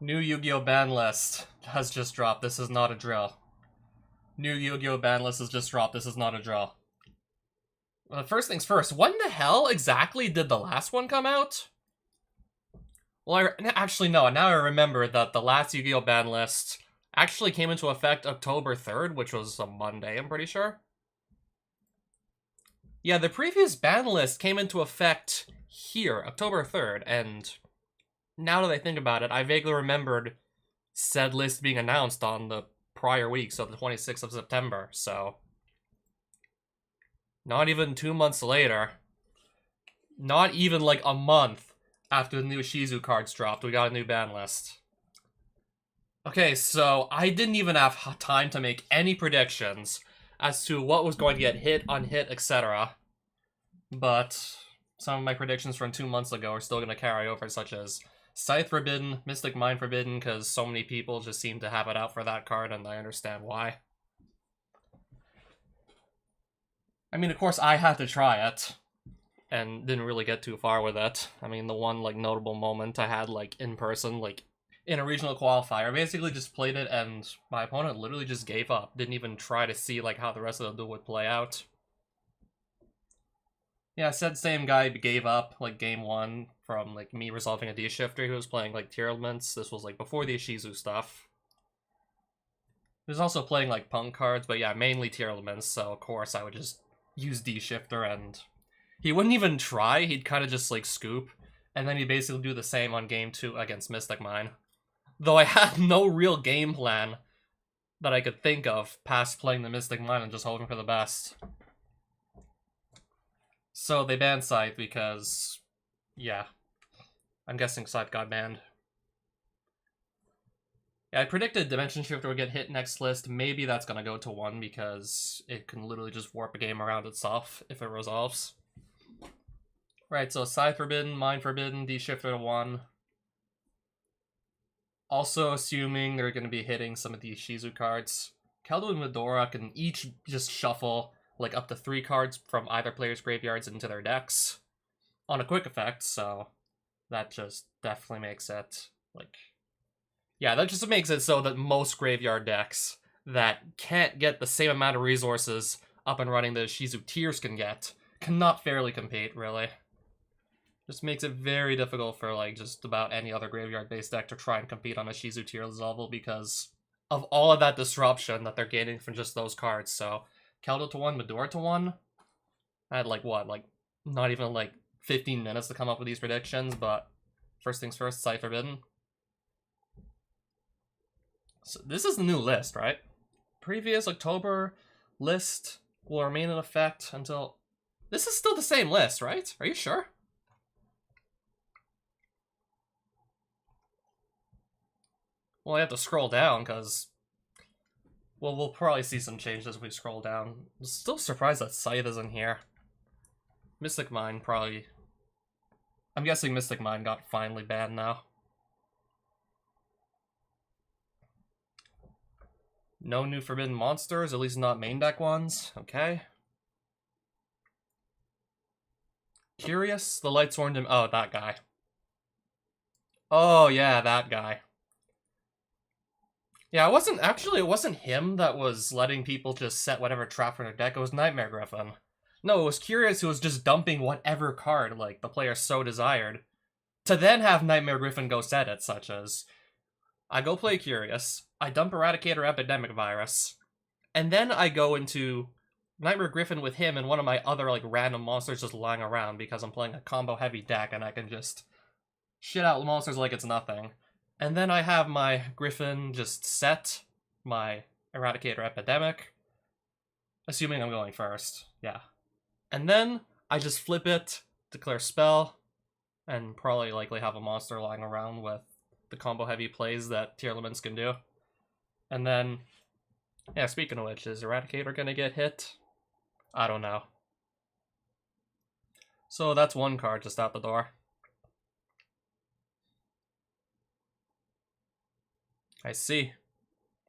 New Yu-Gi-Oh! Ban list has just dropped. This is not a drill. New Yu-Gi-Oh! Ban list has just dropped. This is not a drill. First things first, when the hell exactly did the last one come out? Well, actually, no. Now I remember that the last Yu-Gi-Oh! Ban list actually came into effect October 3rd, which was a Monday, I'm pretty sure. Yeah, the previous ban list came into effect here, October 3rd, and now that I think about it, I vaguely remembered said list being announced on the prior week, so the 26th of September, so... Not even 2 months later, not even like a month after the new Shizu cards dropped, we got a new ban list. Okay, so I didn't even have time to make any predictions as to what was going to get hit, unhit, etc. But some of my predictions from 2 months ago are still going to carry over, such as Scythe Forbidden, Mystic Mine Forbidden, because so many people just seem to have it out for that card, and I understand why. I mean, of course, I had to try it, and didn't really get too far with it. I mean, the one, like, notable moment I had, like, in person, like, in a regional qualifier, I basically just played it, and my opponent literally just gave up. Didn't even try to see, like, how the rest of the duel would play out. Yeah, said same guy gave up, like, game 1 from, like, me resolving a D-shifter. He was playing, like, tier elements. This was, like, before the Ishizu stuff. He was also playing, like, punk cards, but yeah, mainly tier elements, so of course I would just use D-shifter, and he wouldn't even try. He'd kind of just, like, scoop, and then he'd basically do the same on game 2 against Mystic Mine. Though I had no real game plan that I could think of past playing the Mystic Mine and just hoping for the best. So they banned Scythe because, yeah, I'm guessing Scythe got banned. Yeah, I predicted Dimension Shifter would get hit next list. Maybe that's gonna go to 1 because it can literally just warp a game around itself if it resolves. Right, so Scythe Forbidden, Mine Forbidden, D-Shifter to 1. Also assuming they're gonna be hitting some of the Shizu cards. Keldo and Medora can each just shuffle like up to 3 cards from either player's graveyards into their decks on a quick effect, so that just definitely makes it, like... Yeah, that just makes it so that most graveyard decks that can't get the same amount of resources up and running that Shizu tiers can get cannot fairly compete, really. Just makes it very difficult for, like, just about any other graveyard-based deck to try and compete on a Shizu tier level because of all of that disruption that they're gaining from just those cards, so... Keldo to 1, Medora to 1. I had, like, what, like, not even, like, 15 minutes to come up with these predictions, but first things first, Scythe Forbidden. So this is the new list, right? Previous October list will remain in effect until... This is still the same list, right? Are you sure? Well, I have to scroll down, because... Well, we'll probably see some changes as we scroll down. I'm still surprised that Scythe isn't here. Mystic Mine probably... I'm guessing Mystic Mine got finally banned now. No new forbidden monsters, at least not main deck ones. Okay. Curious? The Lightsworn... Oh, that guy. Oh, yeah, that guy. Yeah, it wasn't him that was letting people just set whatever trap from their deck. It was Nightmare Griffin. No, it was Curious who was just dumping whatever card, like, the player so desired, to then have Nightmare Griffin go set it, such as, I go play Curious, I dump Eradicator Epidemic Virus, and then I go into Nightmare Griffin with him and one of my other, like, random monsters just lying around because I'm playing a combo-heavy deck and I can just shit out monsters like it's nothing. And then I have my Griffin just set, my Eradicator Epidemic, assuming I'm going first, yeah. And then I just flip it, declare spell, and probably likely have a monster lying around with the combo heavy plays that tier elements can do. And then, yeah, speaking of which, is Eradicator gonna get hit? I don't know. So that's one card just out the door. I see.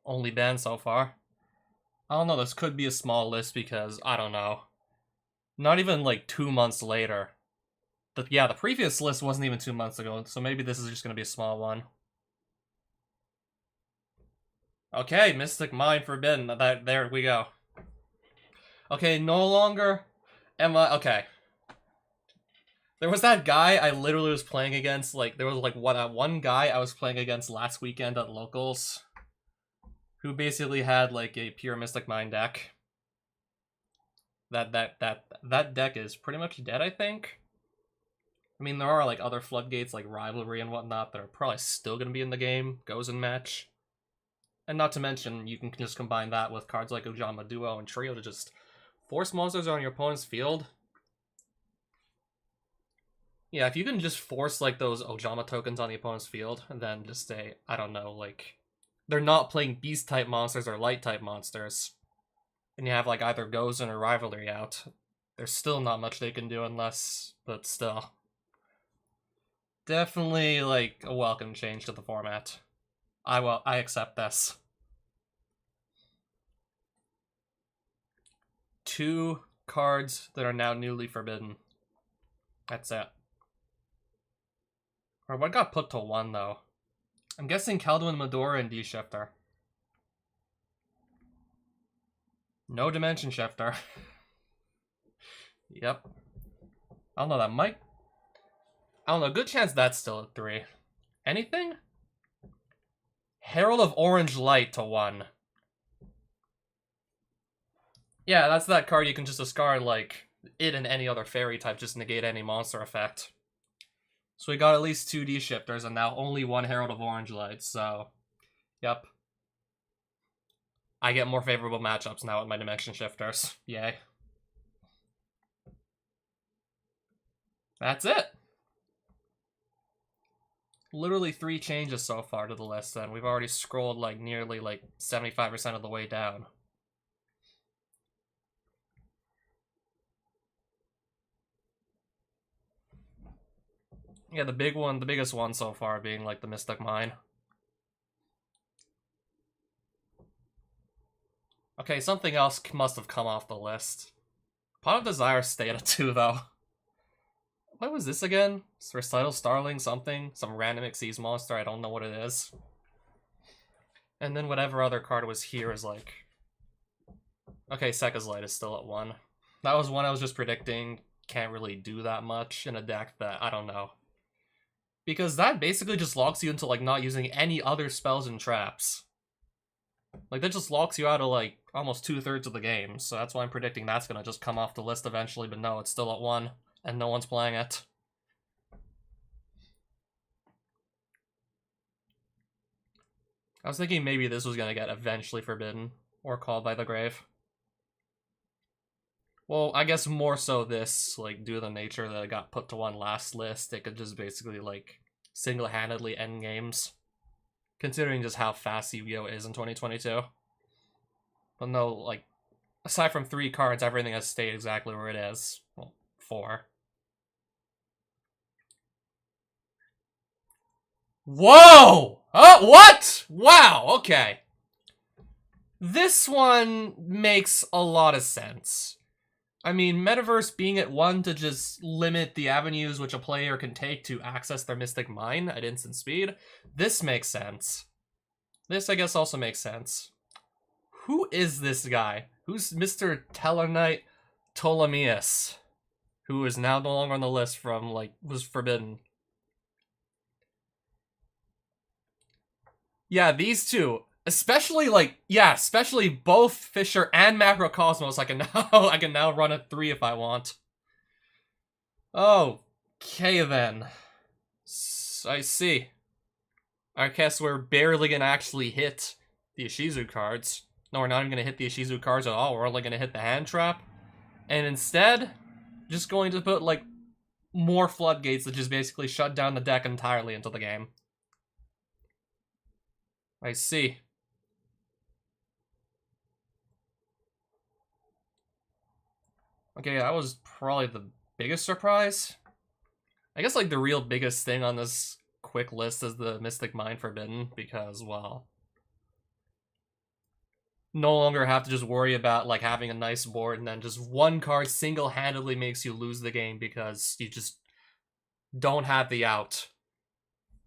Only banned so far. I don't know, this could be a small list because, I don't know. Not even like 2 months later. Yeah, the previous list wasn't even 2 months ago, so maybe this is just going to be a small one. Okay, Mystic Mind Forbidden. There we go. Okay, no longer am I... Okay. There was that guy I literally was playing against, like, there was, like, one guy I was playing against last weekend at Locals, who basically had, like, a pure Mystic Mind deck. That deck is pretty much dead, I think. I mean, there are, like, other floodgates, like Rivalry and whatnot, that are probably still gonna be in the game, goes in match. And not to mention, you can just combine that with cards like Ojama Duo and Trio to just force monsters on your opponent's field. Yeah, if you can just force, like, those Ojama tokens on the opponent's field, and then just say, I don't know, like, they're not playing Beast-type monsters or Light-type monsters, and you have, like, either Gozen or Rivalry out, there's still not much they can do unless... but still. Definitely, like, a welcome change to the format. I accept this. 2 cards that are now newly forbidden. That's it. Or what got put to 1, though? I'm guessing Kalduin Medora and D-Shifter. No Dimension Shifter. Yep. I don't know, that might... I don't know, good chance that's still at 3. Anything? Herald of Orange Light to 1. Yeah, that's that card you can just discard, like, it and any other fairy type, just negate any monster effect. So we got at least 2 D-Shifters, and now only 1 Herald of Orange Light, so... Yep. I get more favorable matchups now with my Dimension Shifters. Yay. That's it! Literally 3 changes so far to the list, and we've already scrolled, like, nearly, like, 75% of the way down. Yeah, the biggest one so far being, like, the Mystic Mine. Okay, something else must have come off the list. Pot of Desire stayed at 2, though. What was this again? Recital Starling something? Some random Xyz monster, I don't know what it is. And then whatever other card was here is like... Okay, Sekka's Light is still at 1. That was one I was just predicting can't really do that much in a deck that, I don't know. Because that basically just locks you into, like, not using any other spells and traps. Like, that just locks you out of, like, almost 2/3 of the game, so that's why I'm predicting that's gonna just come off the list eventually, but no, it's still at 1, and no one's playing it. I was thinking maybe this was gonna get eventually forbidden, or called by the grave. Well, I guess more so this, like, due to the nature that it got put to 1 last list, it could just basically, like, single-handedly end games. Considering just how fast Yu-Gi-Oh! Is in 2022. But no, like, aside from 3 cards, everything has stayed exactly where it is. Well, 4. Whoa! Oh, what? Wow, okay. This one makes a lot of sense. I mean, Metaverse being at 1 to just limit the avenues which a player can take to access their Mystic Mine at instant speed, this makes sense. This, I guess, also makes sense. Who is this guy? Who's Mr. Tellarknight Ptolemaeus? Who is now no longer on the list from, like, was forbidden. Yeah, these two. Especially, like, yeah, especially both Fisher and Macrocosmos I can now run at 3 if I want. Okay, then. I see. I guess we're barely gonna actually hit the Ishizu cards. No, we're not even gonna hit the Ishizu cards at all. We're only gonna hit the hand trap. And instead, just going to put, like, more floodgates that just basically shut down the deck entirely into the game. I see. Okay, that was probably the biggest surprise. I guess, like, the real biggest thing on this quick list is the Mystic Mine Forbidden, because, well, no longer have to just worry about, like, having a nice board and then just one card single-handedly makes you lose the game because you just don't have the out.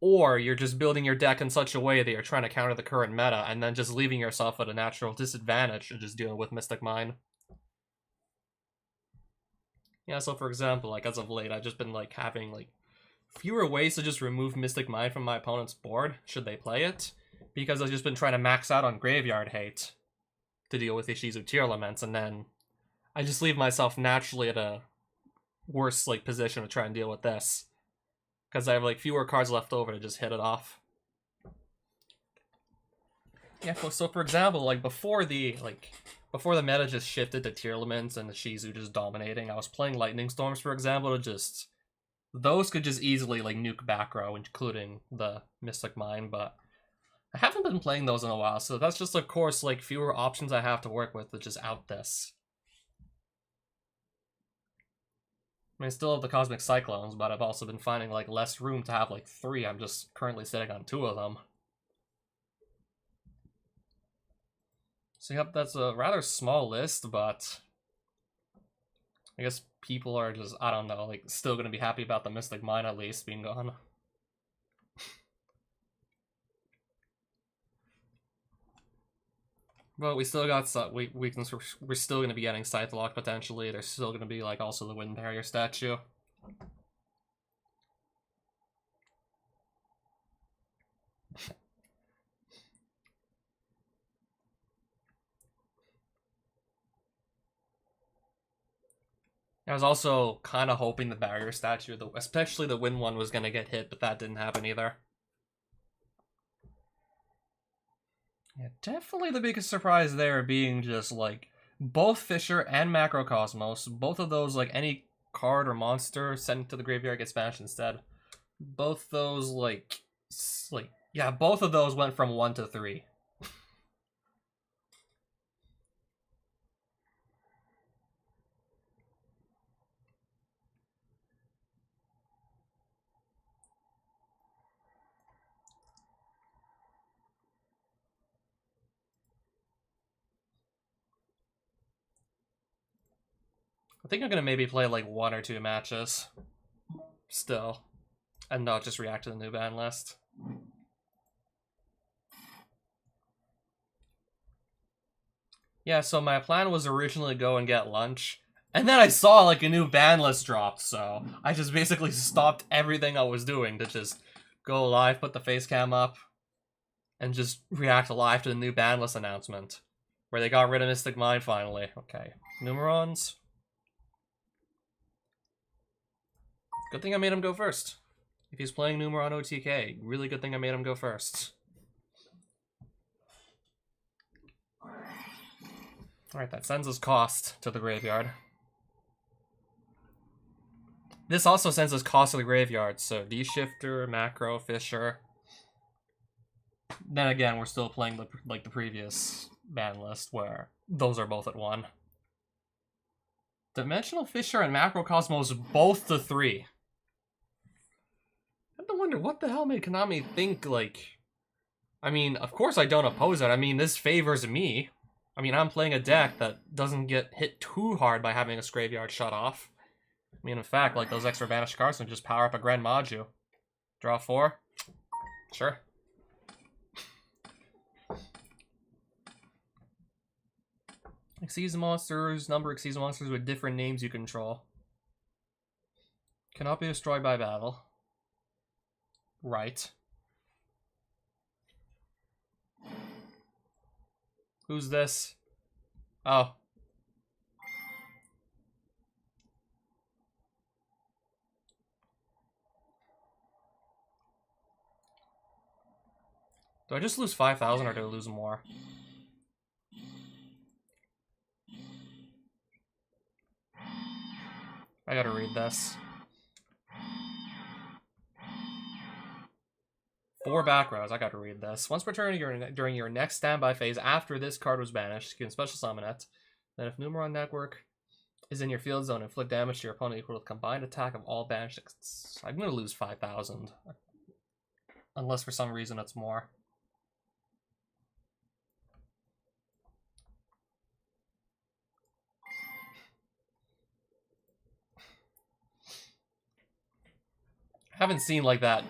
or you're just building your deck in such a way that you're trying to counter the current meta and then just leaving yourself at a natural disadvantage to just dealing with Mystic Mine. Yeah, so for example, like as of late, I've just been like having like fewer ways to just remove Mystic Mine from my opponent's board, should they play it, because I've just been trying to max out on Graveyard Hate to deal with Ishizu Tearlaments, and then I just leave myself naturally at a worse like position to try and deal with this, because I have like fewer cards left over to just hit it off. Yeah, so for example, like before the meta just shifted to Tearlaments and the Shizu just dominating, I was playing Lightning Storms, for example, to just... Those could just easily like nuke back row, including the Mystic Mine, but I haven't been playing those in a while, so that's just, of course, like fewer options I have to work with to just out this. I mean, I still have the Cosmic Cyclones, but I've also been finding like less room to have like 3. I'm just currently sitting on 2 of them. So yep, that's a rather small list, but I guess people are just, I don't know, like still gonna be happy about the Mystic Mine at least being gone. But we still got some weakness. We're still gonna be getting Scythe Lock potentially. There's still gonna be like also the Wind Barrier statue. I was also kind of hoping the barrier statue, especially the wind one, was going to get hit, but that didn't happen either. Yeah, definitely the biggest surprise there being just, like, both Fisher and Macrocosmos, both of those, like, any card or monster sent to the graveyard gets banished instead. Both those, yeah, both of those went from 1 to 3. I think I'm gonna maybe play like 1 or 2 matches still, and not just react to the new ban list. Yeah, so my plan was originally to go and get lunch, and then I saw like a new ban list drop, so I just basically stopped everything I was doing to just go live, put the face cam up, and just react live to the new ban list announcement, where they got rid of Mystic Mine finally. Okay, Numerons. Good thing I made him go first. If he's playing Numeron OTK, really good thing I made him go first. Alright, that sends us cost to the graveyard. This also sends us cost to the graveyard, so D-Shifter, Macro, Fisher. Then again, we're still playing the previous ban list, where those are both at 1. Dimensional Fisher and Macrocosmos both to 3. I have to wonder, what the hell made Konami think, like... I mean, of course I don't oppose it. I mean, this favors me. I mean, I'm playing a deck that doesn't get hit too hard by having its graveyard shut off. I mean, in fact, like, those extra banished cards can just power up a Gren Maju. Draw 4? Sure. Exceeds monsters, number exceeds monsters with different names you control. Cannot be destroyed by battle. Right. Who's this? Oh. Do I just lose 5,000 or do I lose more? I gotta read this. 4 back rows. I gotta read this. Once returning during your next standby phase after this card was banished, you can special summon it. Then if Numeron Network is in your field zone, inflict damage to your opponent equal to the combined attack of all banished. I'm gonna lose 5,000. Unless for some reason it's more. I haven't seen like that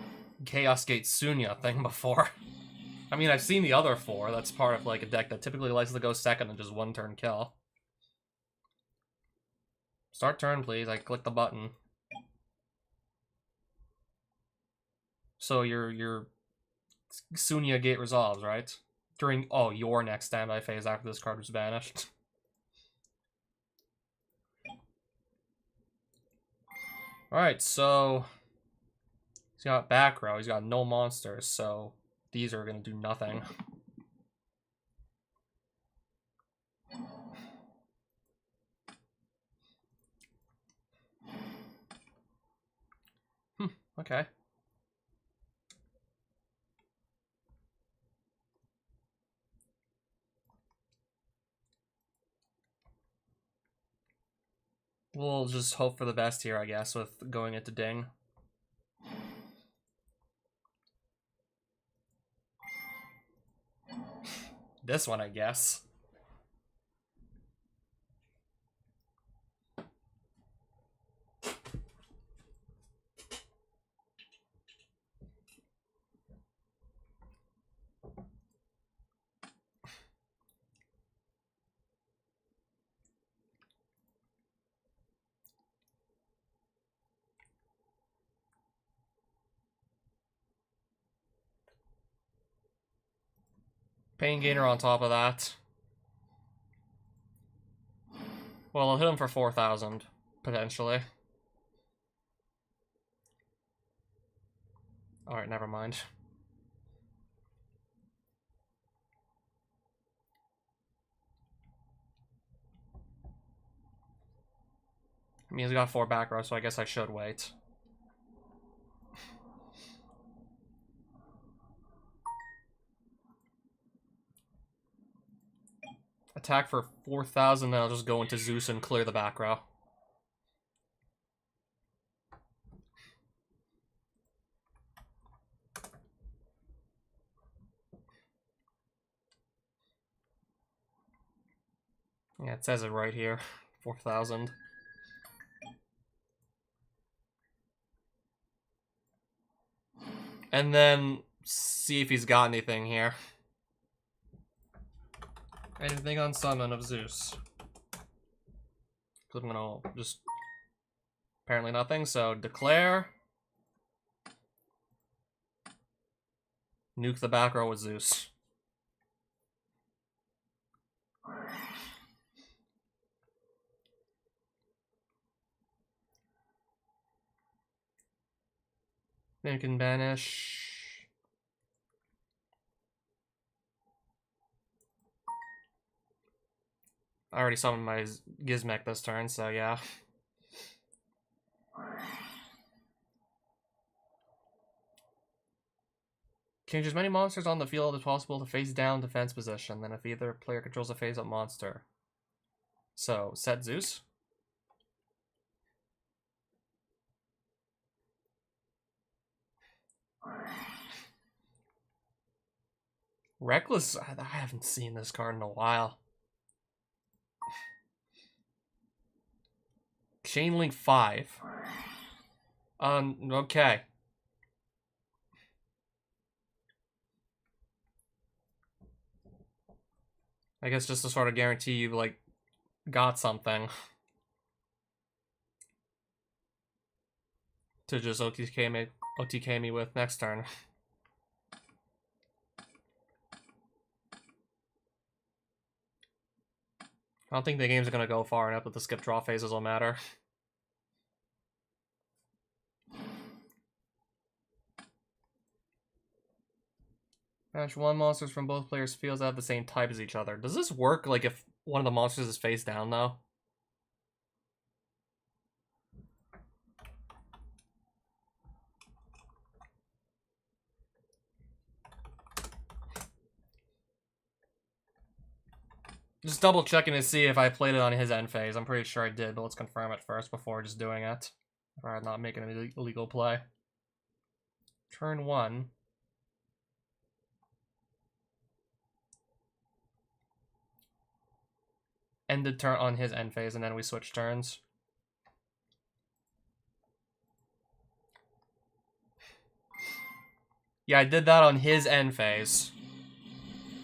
Chaos Gate Sunya thing before. I mean, I've seen the other 4. That's part of like a deck that typically likes to go second and just 1-turn kill. Start turn, please. I clicked the button. So your Sunya Gate resolves, right? During your next standby phase after this card was banished. Alright, so he's got back row, he's got no monsters, so these are gonna do nothing. Okay. We'll just hope for the best here, I guess, with going into Ding. This one, I guess. Pain Gainer on top of that. Well, I'll hit him for 4,000, potentially. Alright, never mind. I mean, he's got 4 back row, so I guess I should wait. Attack for 4,000, then I'll just go into Zeus and clear the back row. Yeah, it says it right here. 4,000. And then see if he's got anything here. Anything on summon of Zeus. Because I'm gonna just... Apparently nothing, so declare. Nuke the back row with Zeus. Then you can banish... I already summoned my Gizmek this turn, so yeah. Change as many monsters on the field as possible to face down defense position, then if either player controls a face-up monster. So, set Zeus. Reckless, I haven't seen this card in a while. Chain Link 5. Okay. I guess just to sort of guarantee you, like, got something. To just OTK me with next turn. I don't think the games are going to go far enough that the skip draw phases will matter. Match 1 monsters from both players' fields that have the same type as each other. Does this work, like, if one of the monsters is face down, though? Just double checking to see if I played it on his end phase. I'm pretty sure I did, but let's confirm it first before just doing it. Or I'm not making an illegal play. Turn 1. Ended turn on his end phase, and then we switch turns. Yeah, I did that on his end phase.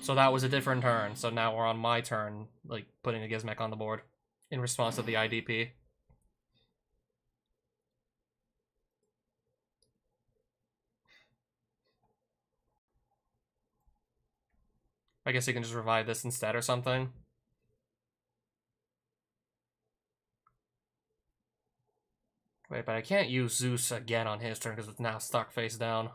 So that was a different turn. So now we're on my turn, like, putting a Gizmek on the board in response to the IDP. I guess he can just revive this instead or something. Wait, but I can't use Zeus again on his turn because it's now stuck face down.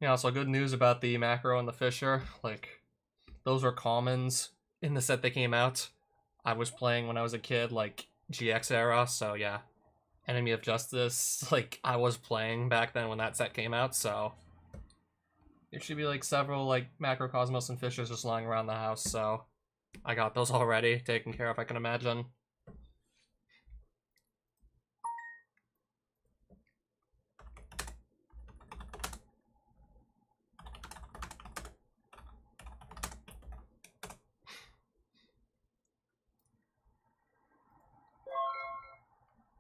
Yeah, so good news about the Macro and the Fisher. Like, those were commons in the set that came out. I was playing when I was a kid, like, GX era, so yeah. Enemy of Justice, like, I was playing back then when that set came out, so... There should be, like, several, like, Macrocosmos and Fishers just lying around the house, so... I got those already, taken care of, I can imagine.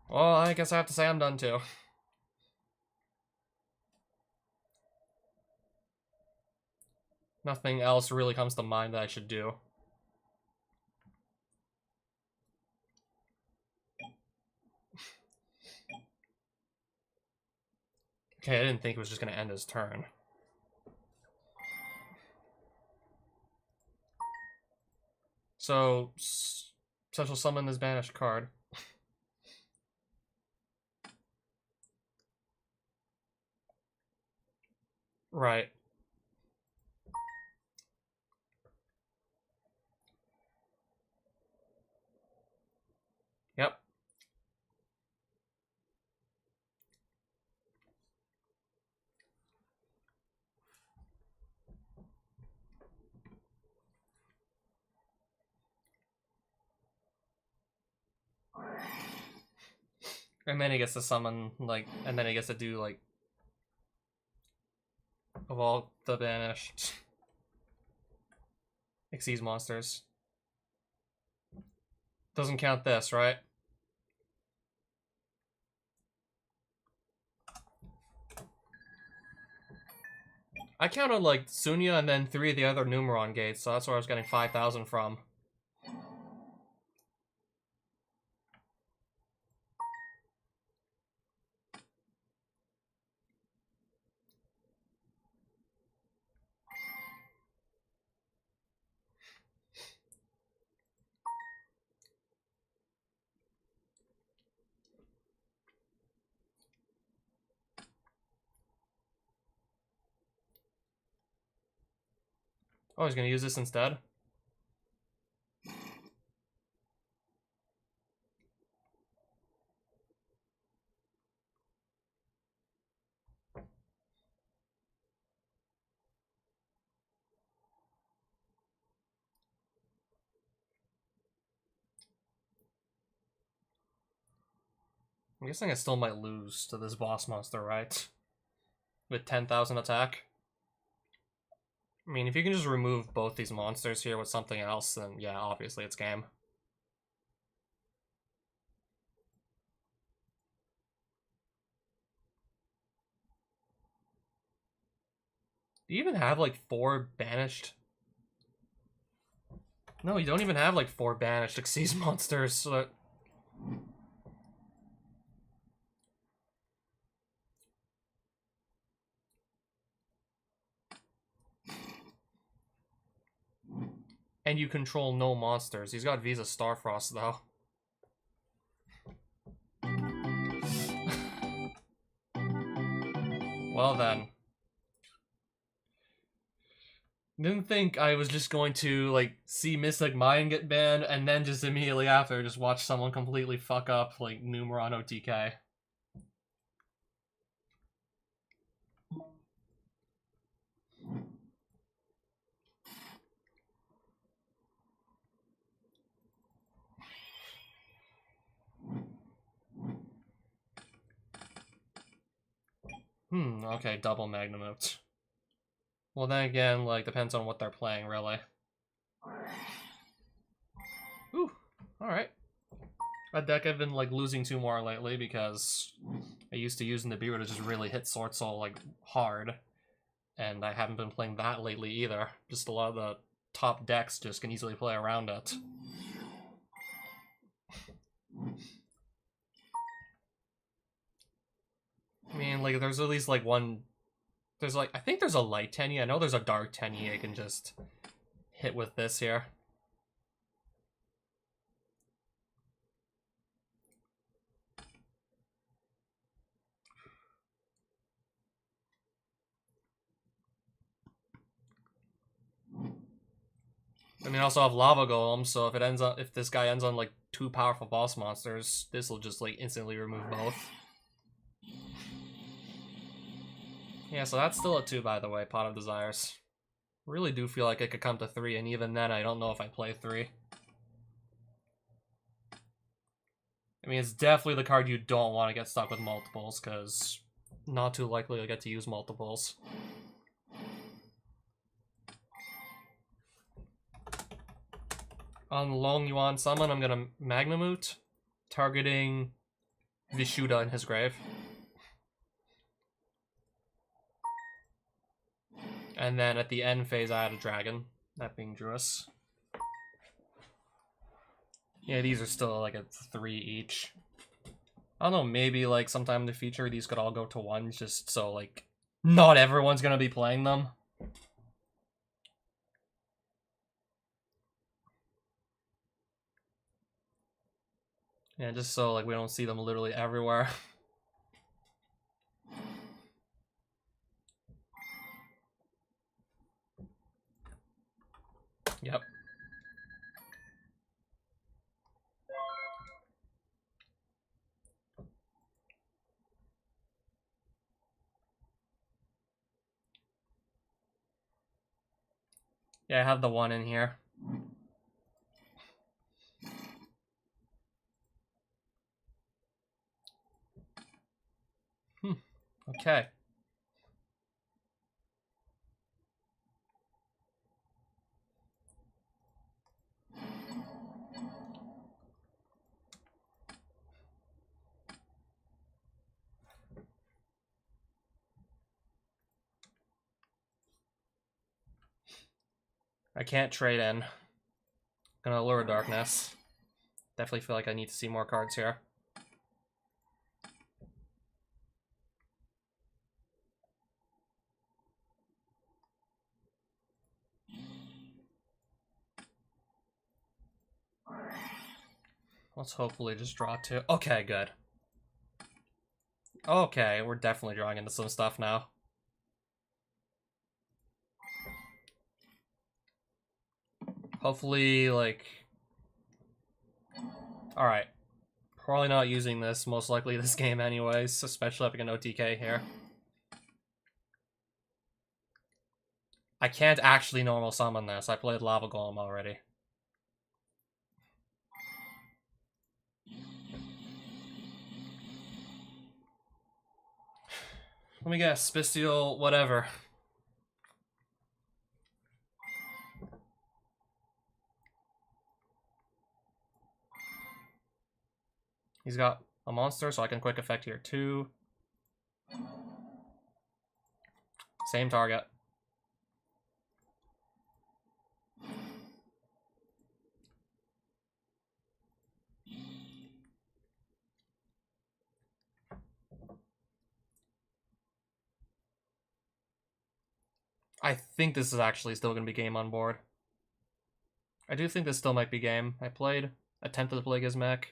Well, I guess I have to say I'm done too. Nothing else really comes to mind that I should do. Okay, I didn't think it was just going to end his turn. So, special summon this banished card. Right. Yep. And then he gets to summon, like, and then he gets to do, like, evolve the banished Xyz monsters. Doesn't count this, right? I counted, like, Sunya and then 3 of the other Numeron gates, so that's where I was getting 5,000 from. Oh, he's gonna use this instead? I'm guessing I still might lose to this boss monster, right? With 10,000 attack. I mean, if you can just remove both these monsters here with something else, then yeah, obviously it's game. Do you even have, like, 4 banished? No, you don't even have, like, 4 banished Xyz monsters, so that... And you control no monsters. He's got Visa Starfrost, though. Well then. Didn't think I was just going to, like, see Mystic Mine get banned, and then just immediately after just watch someone completely fuck up, like, Numeron OTK. Okay, double Magnamote. Well, then again, like, depends on what they're playing, really. Ooh, alright. That deck I've been, like, losing to more lately because I used to use Nibiru to just really hit Sword Soul, like, hard. And I haven't been playing that lately either. Just a lot of the top decks just can easily play around it. I mean, like, there's at least, like, one... There's, like, I think there's a light Tenyi. I know there's a dark Tenyi I can just hit with this here. I mean, I also have Lava Golem, so if this guy ends on, like, 2 powerful boss monsters, this will just, like, instantly remove both. Yeah, so that's still a 2, by the way, Pot of Desires. Really do feel like it could come to 3, and even then, I don't know if I play 3. I mean, it's definitely the card you don't want to get stuck with multiples, because not too likely you'll get to use multiples. On Long Yuan Summon, I'm gonna Magnamoot, targeting Vishuddha in his grave. And then at the end phase, I had a dragon, that being Druis. Yeah, these are still like a 3 each. I don't know, maybe like sometime in the future these could all go to 1 just so like not everyone's gonna be playing them. Yeah, just so like we don't see them literally everywhere. Yep. Yeah, I have the 1 in here. Okay. I can't trade in. Gonna Lure Darkness. Definitely feel like I need to see more cards here. Let's hopefully just draw 2. Okay, good. Okay, we're definitely drawing into some stuff now. Hopefully, like... Alright. Probably not using this, most likely this game anyways, especially having an OTK here. I can't actually normal summon this. I played Lava Golem already. Let me guess, Spicial, whatever. He's got a monster, so I can quick effect here too. Same target. I think this is actually still going to be game on board. I do think this still might be game. I attempted to play Gizmek.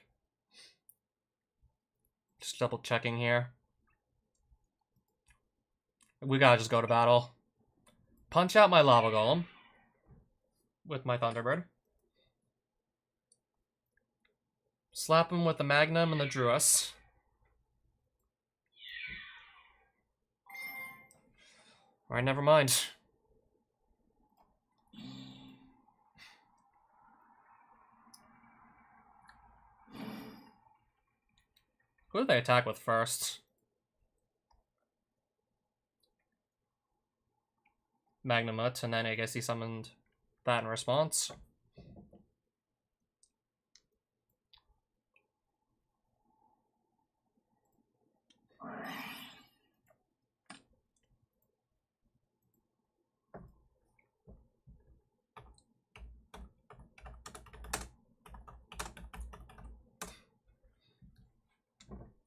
Just double checking here. We gotta just go to battle. Punch out my Lava Golem. with my Thunderbird. Slap him with the Magnum and the Druus. Alright, never mind. Who did they attack with first? Magnamut, and then I guess he summoned that in response.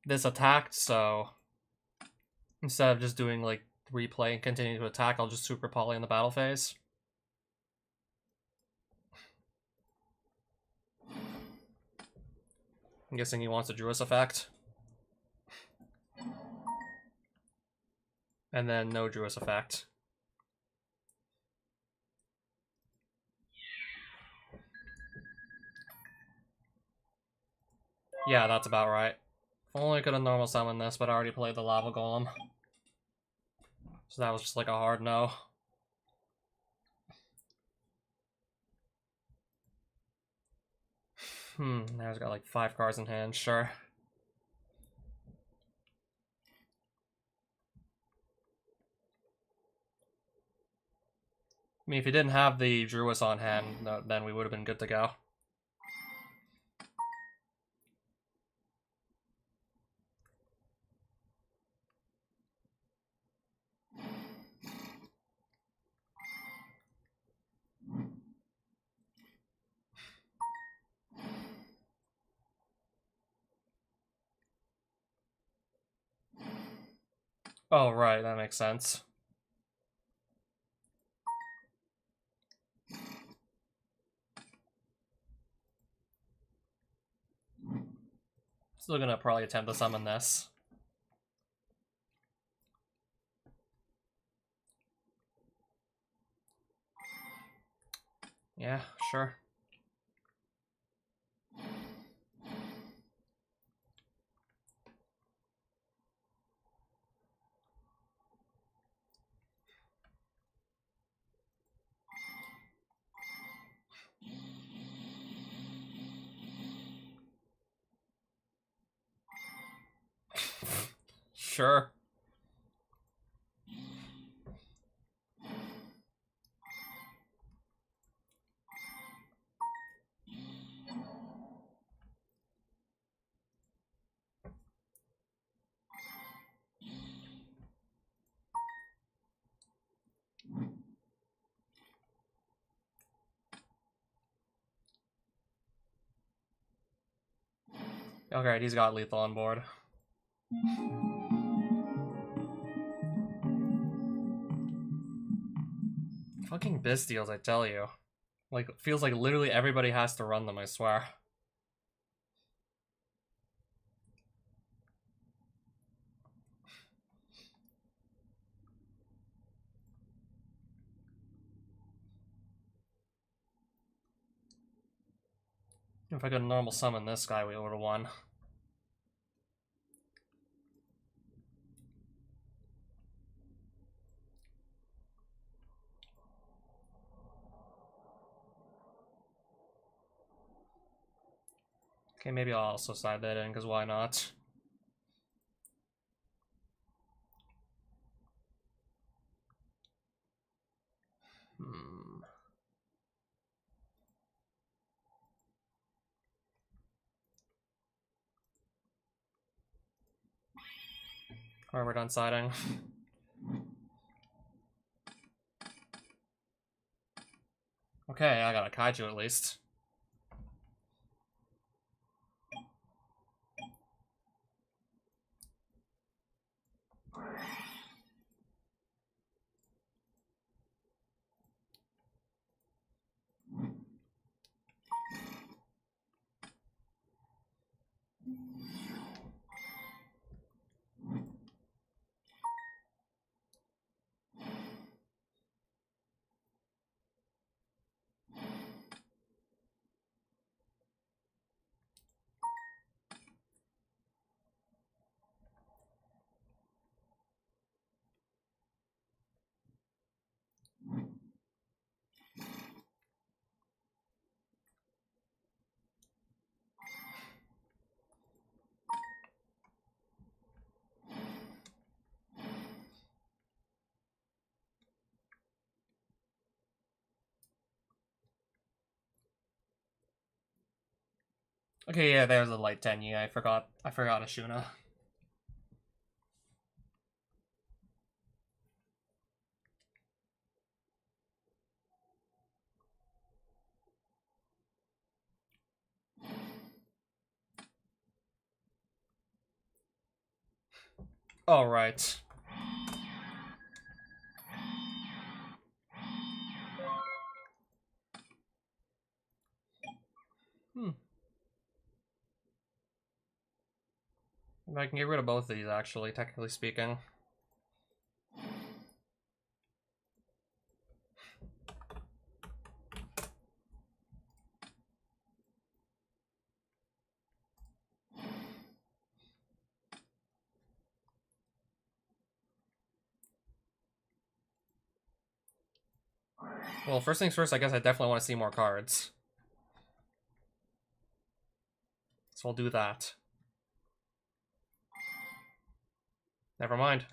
This attacked, so instead of just doing like replay and continue to attack, I'll just super poly in the battle phase. I'm guessing he wants a Druus effect. And then no Druus effect. Yeah, that's about right. If only I could have normal summoned this, but I already played the Lava Golem. So that was just like a hard no. Now he's got like 5 cards in hand, sure. I mean, if he didn't have the Druus on hand, then we would have been good to go. Oh, right, that makes sense. Still gonna probably attempt to summon this. Yeah, sure. Sure. Alright, he's got lethal on board. Fucking Bystials, I tell you. Like, it feels like literally everybody has to run them, I swear. If I could normal summon this guy, we would have won. Okay, maybe I'll also side that in, because why not? Alright, we're done siding. Okay, I got a Kaiju at least. Okay, yeah, there's a light Tenyi. I forgot Ashuna. Alright. I can get rid of both of these, actually, technically speaking. Well, first things first, I guess I definitely want to see more cards. So I'll do that. Never mind.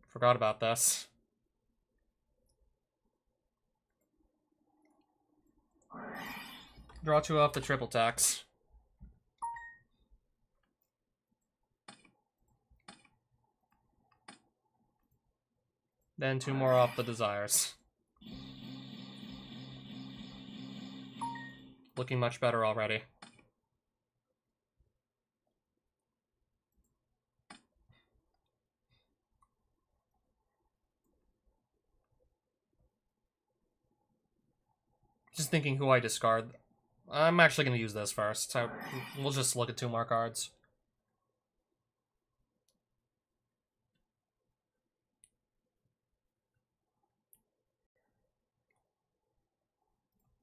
Forgot about this. Draw 2 off the triple tax. Then 2 more off the desires. Looking much better already. Just thinking who I discard. I'm actually going to use this first. We'll just look at 2 more cards.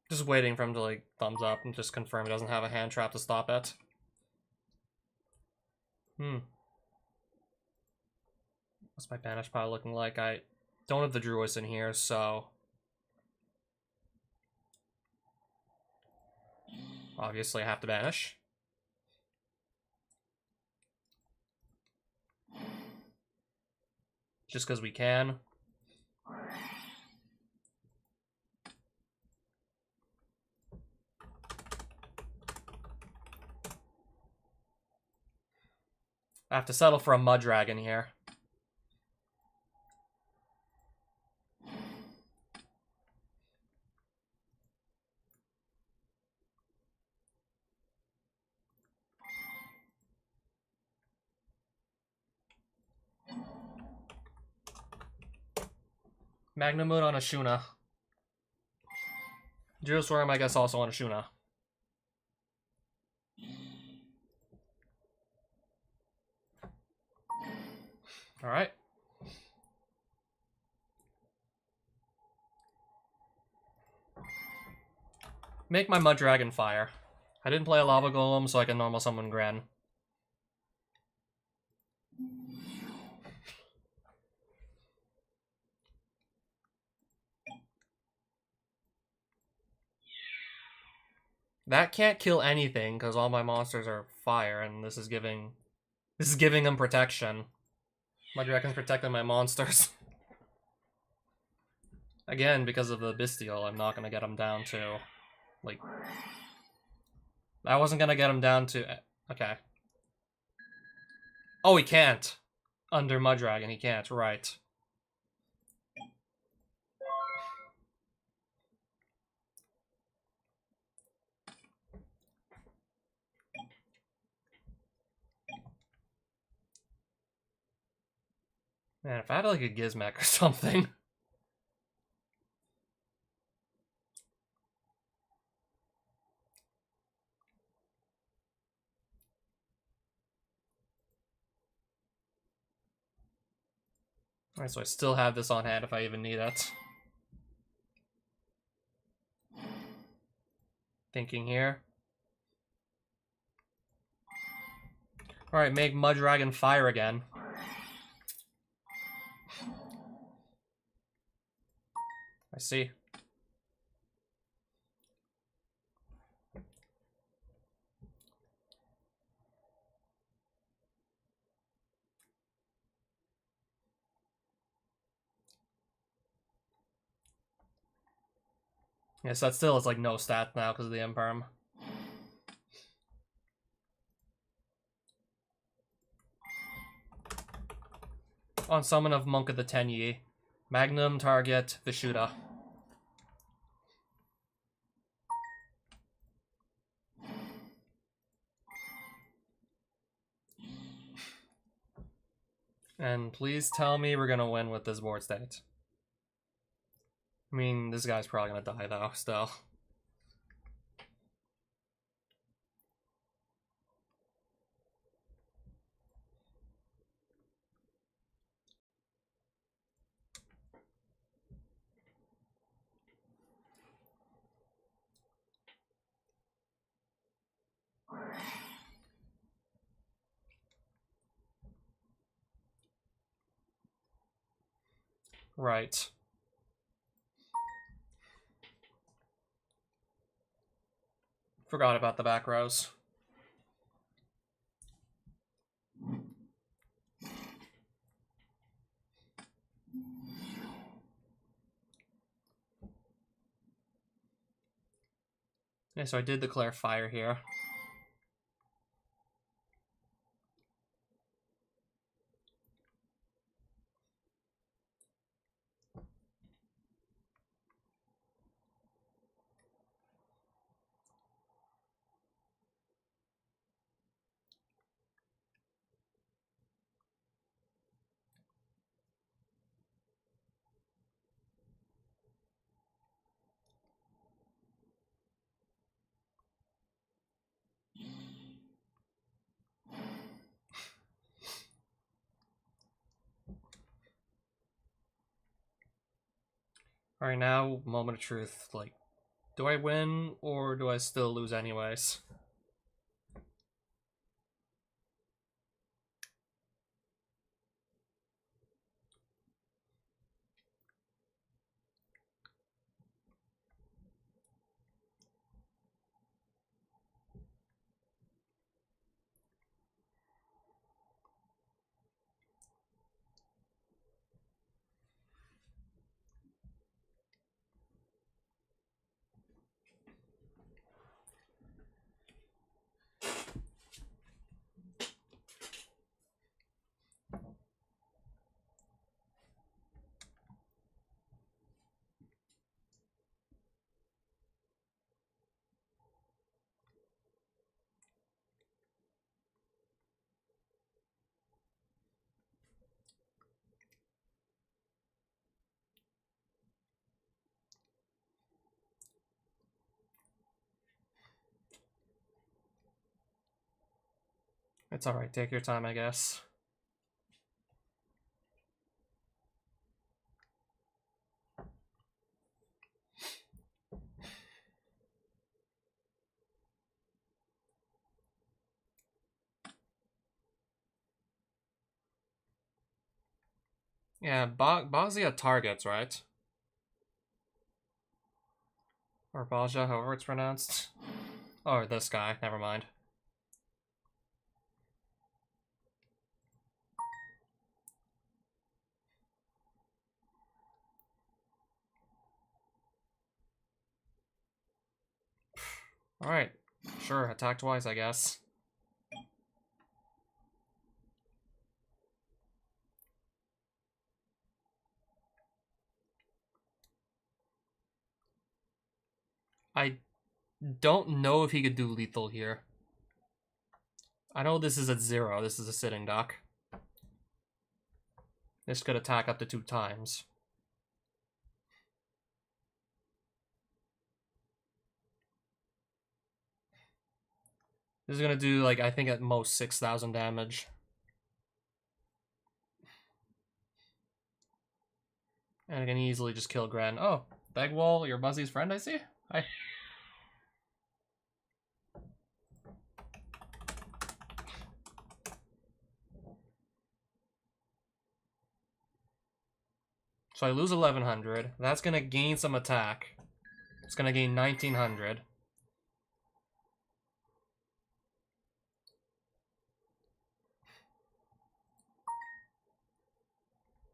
Just waiting for him to, like, thumbs up and just confirm he doesn't have a hand trap to stop it. What's my banish pile looking like? I don't have the Druids in here, so... obviously I have to banish. Just because we can. I have to settle for a Mud Dragon here. Magnamud on Ashuna. Geostorm, I guess, also on Ashuna. Alright. Make my Mud Dragon fire. I didn't play a Lava Golem, so I can normal summon Gren. That can't kill anything, because all my monsters are fire, and this is giving them protection. Mud Dragon's protecting my monsters. Again, because of the Bestial, I'm not gonna get him down to, like... I wasn't gonna get him down to... okay. Oh, he can't! Under Mud Dragon, he can't, right. Man, if I had like a Gizmek or something... Alright, so I still have this on hand if I even need it. Thinking here. Alright, make Mud Dragon fire again. I see. Yes, that still is like no stat now because of the Imperm. On summon of Monk of the Tenyi. Magnum, target, Vishuddha. And please tell me we're gonna win with this board state. I mean, this guy's probably gonna die though, still. Right. Forgot about the back rows. Yeah, so I did declare fire here. Alright, now, moment of truth. Like, do I win, or do I still lose anyways? It's alright, take your time, I guess. Yeah, Bozia targets, right? Or Baja, however it's pronounced. Oh, this guy, never mind. Alright, sure, attack twice, I guess. I don't know if he could do lethal here. I know this is at 0, this is a sitting duck. This could attack up to 2 times. This is gonna do, like, I think at most 6,000 damage. And I can easily just kill Gren. Oh, Begwall, you're Buzzy's friend, I see? Hi. So I lose 1100. That's gonna gain some attack. It's gonna gain 1900.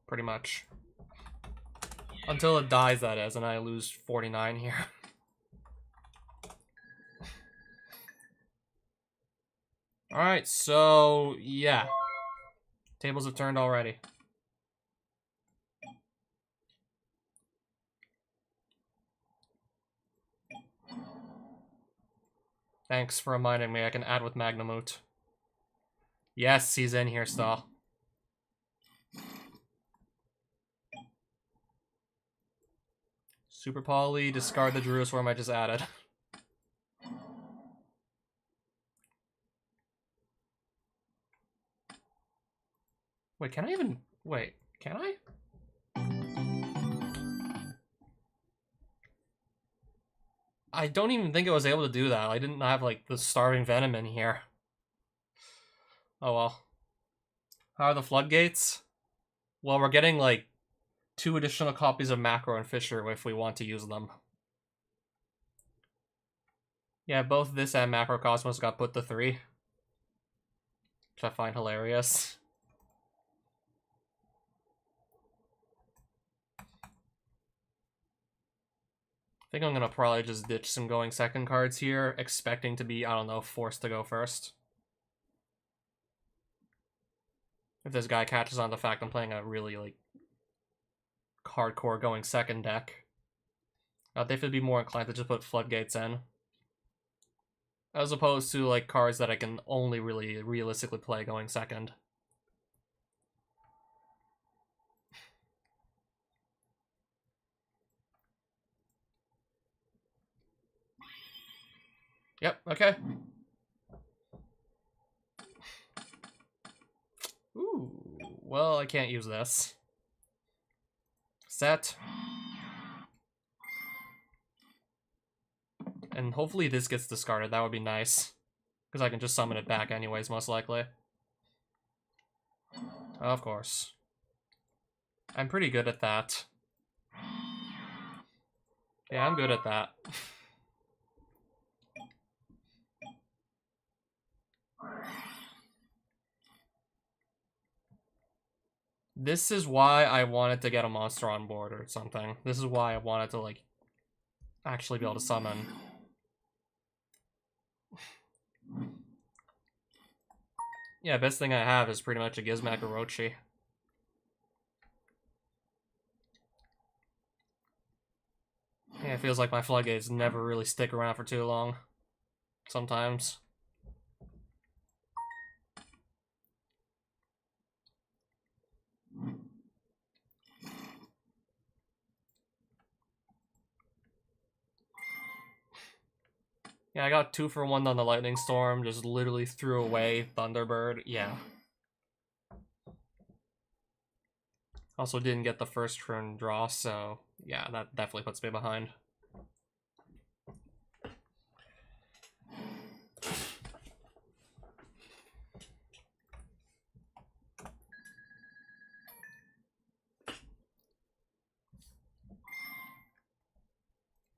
Pretty much. Until it dies, that is, and I lose 49 here. Alright, so, yeah. Tables have turned already. Thanks for reminding me I can add with Magnemute. Yes, he's in here still. Super Poly, discard the Jerusalem I just added. Wait, can I even... Wait, can I? I don't even think I was able to do that. I didn't have, like, the Starving Venom in here. Oh well. How are the floodgates? Well, we're getting, like, 2 additional copies of Macro and Fisher if we want to use them. Yeah, both this and Macrocosmos got put to 3. Which I find hilarious. I think I'm gonna probably just ditch some going second cards here, expecting to be, I don't know, forced to go first. If this guy catches on the fact I'm playing a really, like, hardcore going second deck, they would be more inclined to just put floodgates in. As opposed to, like, cards that I can only really realistically play going second. Yep, okay. Ooh, well, I can't use this. Set. And hopefully this gets discarded, that would be nice. Because I can just summon it back anyways, most likely. Of course. I'm pretty good at that. Yeah, I'm good at that. This is why I wanted to get a monster on board or something. This is why I wanted to, like, actually be able to summon. Yeah, best thing I have is pretty much a Gizmak Orochi. Yeah, it feels like my floodgates never really stick around for too long. Sometimes. Yeah, I got 2 for 1 on the Lightning Storm, just literally threw away Thunderbird. Yeah. Also didn't get the first turn draw, so yeah, that definitely puts me behind.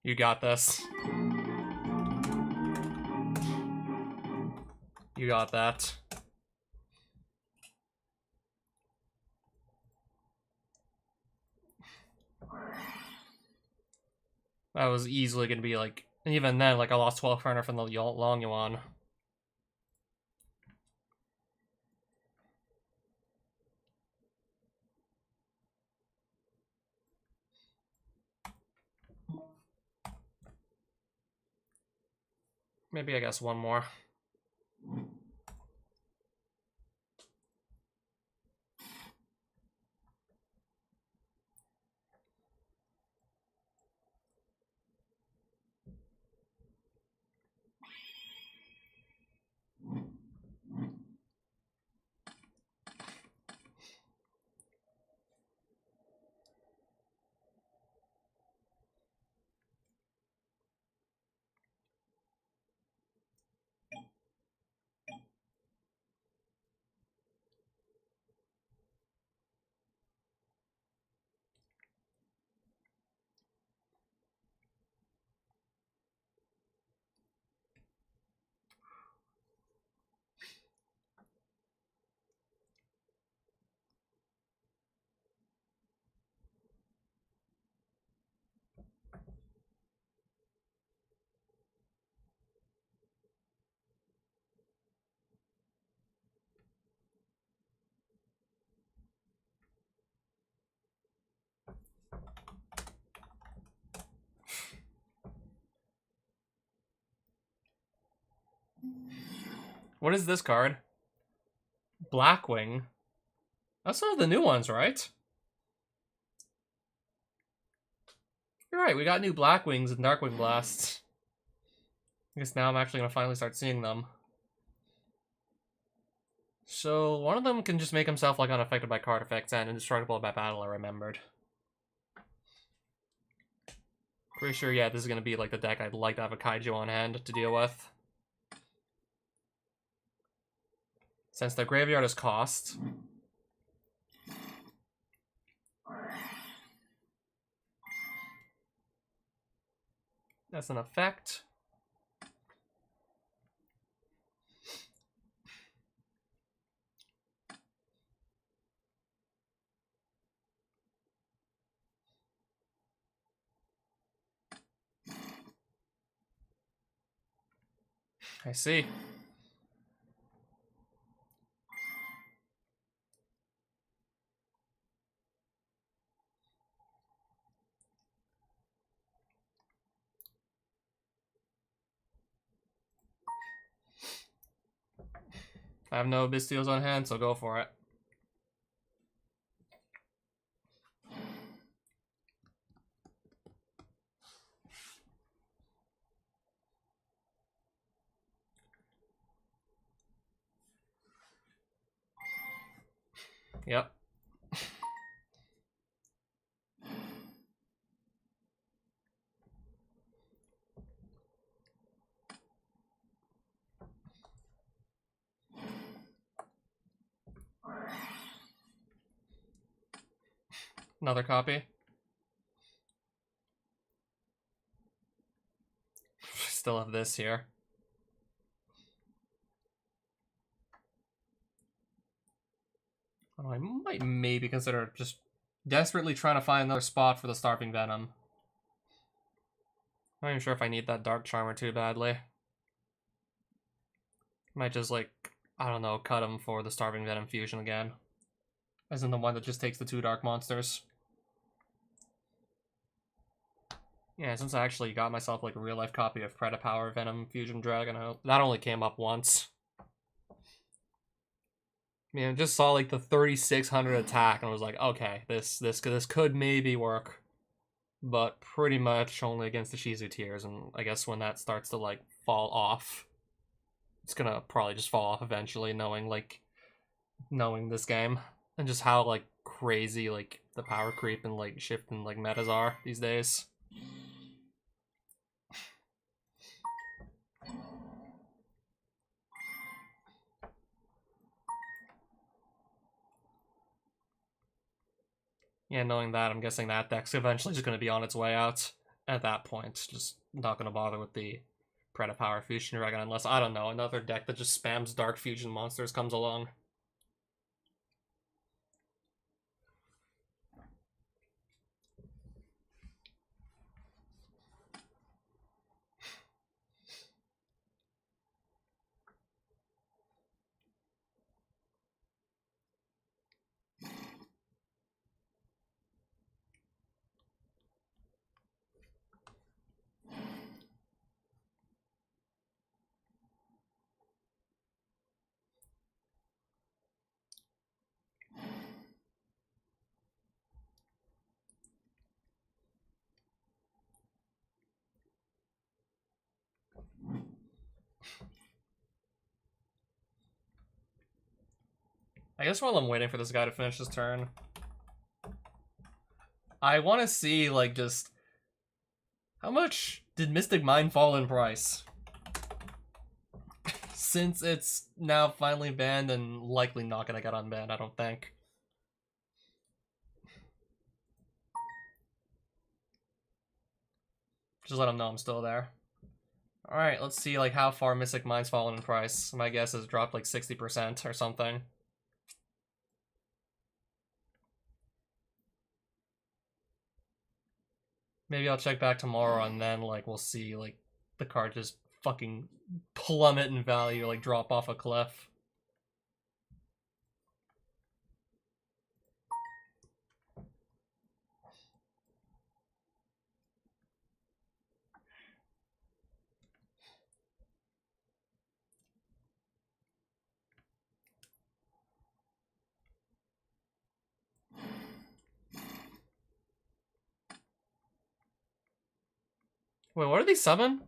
You got this. You got that. That was easily going to be like, and even then, like, I lost 1200 from the long yuan. Maybe, I guess, one more. What is this card? Blackwing. That's one of the new ones, right? You're right, we got new Blackwings and Darkwing Blasts. I guess now I'm actually going to finally start seeing them. So, one of them can just make himself like unaffected by card effects and indestructible by battle, I remembered. Pretty sure, yeah, this is going to be like the deck I'd like to have a Kaiju on hand to deal with. Since their graveyard is cost. That's an effect. I see. I have no Bystials on hand, so go for it. Yep. Another copy. Still have this here. Oh, I might maybe consider just desperately trying to find another spot for the Starving Venom. I'm not even sure if I need that Dark Charmer too badly. Might just, like, I don't know, cut him for the Starving Venom fusion again. As in the one that just takes the 2 dark monsters. Yeah, since I actually got myself, like, a real-life copy of Predapower Venom Fusion Dragon, that only came up once. I mean, I just saw, like, the 3600 attack, and I was like, okay, this could maybe work. But pretty much only against the Shizu tiers, and I guess when that starts to, like, fall off, it's gonna probably just fall off eventually, knowing this game. And just how, like, crazy, like, the power creep and, like, shift and, like, metas are these days. Yeah, knowing that, I'm guessing that deck's eventually just going to be on its way out. At that point, just not going to bother with the Predapower Fusion Dragon unless, I don't know, another deck that just spams Dark Fusion monsters comes along. I guess while I'm waiting for this guy to finish his turn, I want to see, like, just how much did Mystic Mind fall in price? Since it's now finally banned and likely not gonna get unbanned, I don't think. Just let him know I'm still there. Alright, let's see, like, how far Mystic Mind's fallen in price. My guess is dropped like 60% or something. Maybe I'll check back tomorrow and then, like, we'll see, like, the card just fucking plummet in value, like, drop off a cliff. Wait, what did he summon?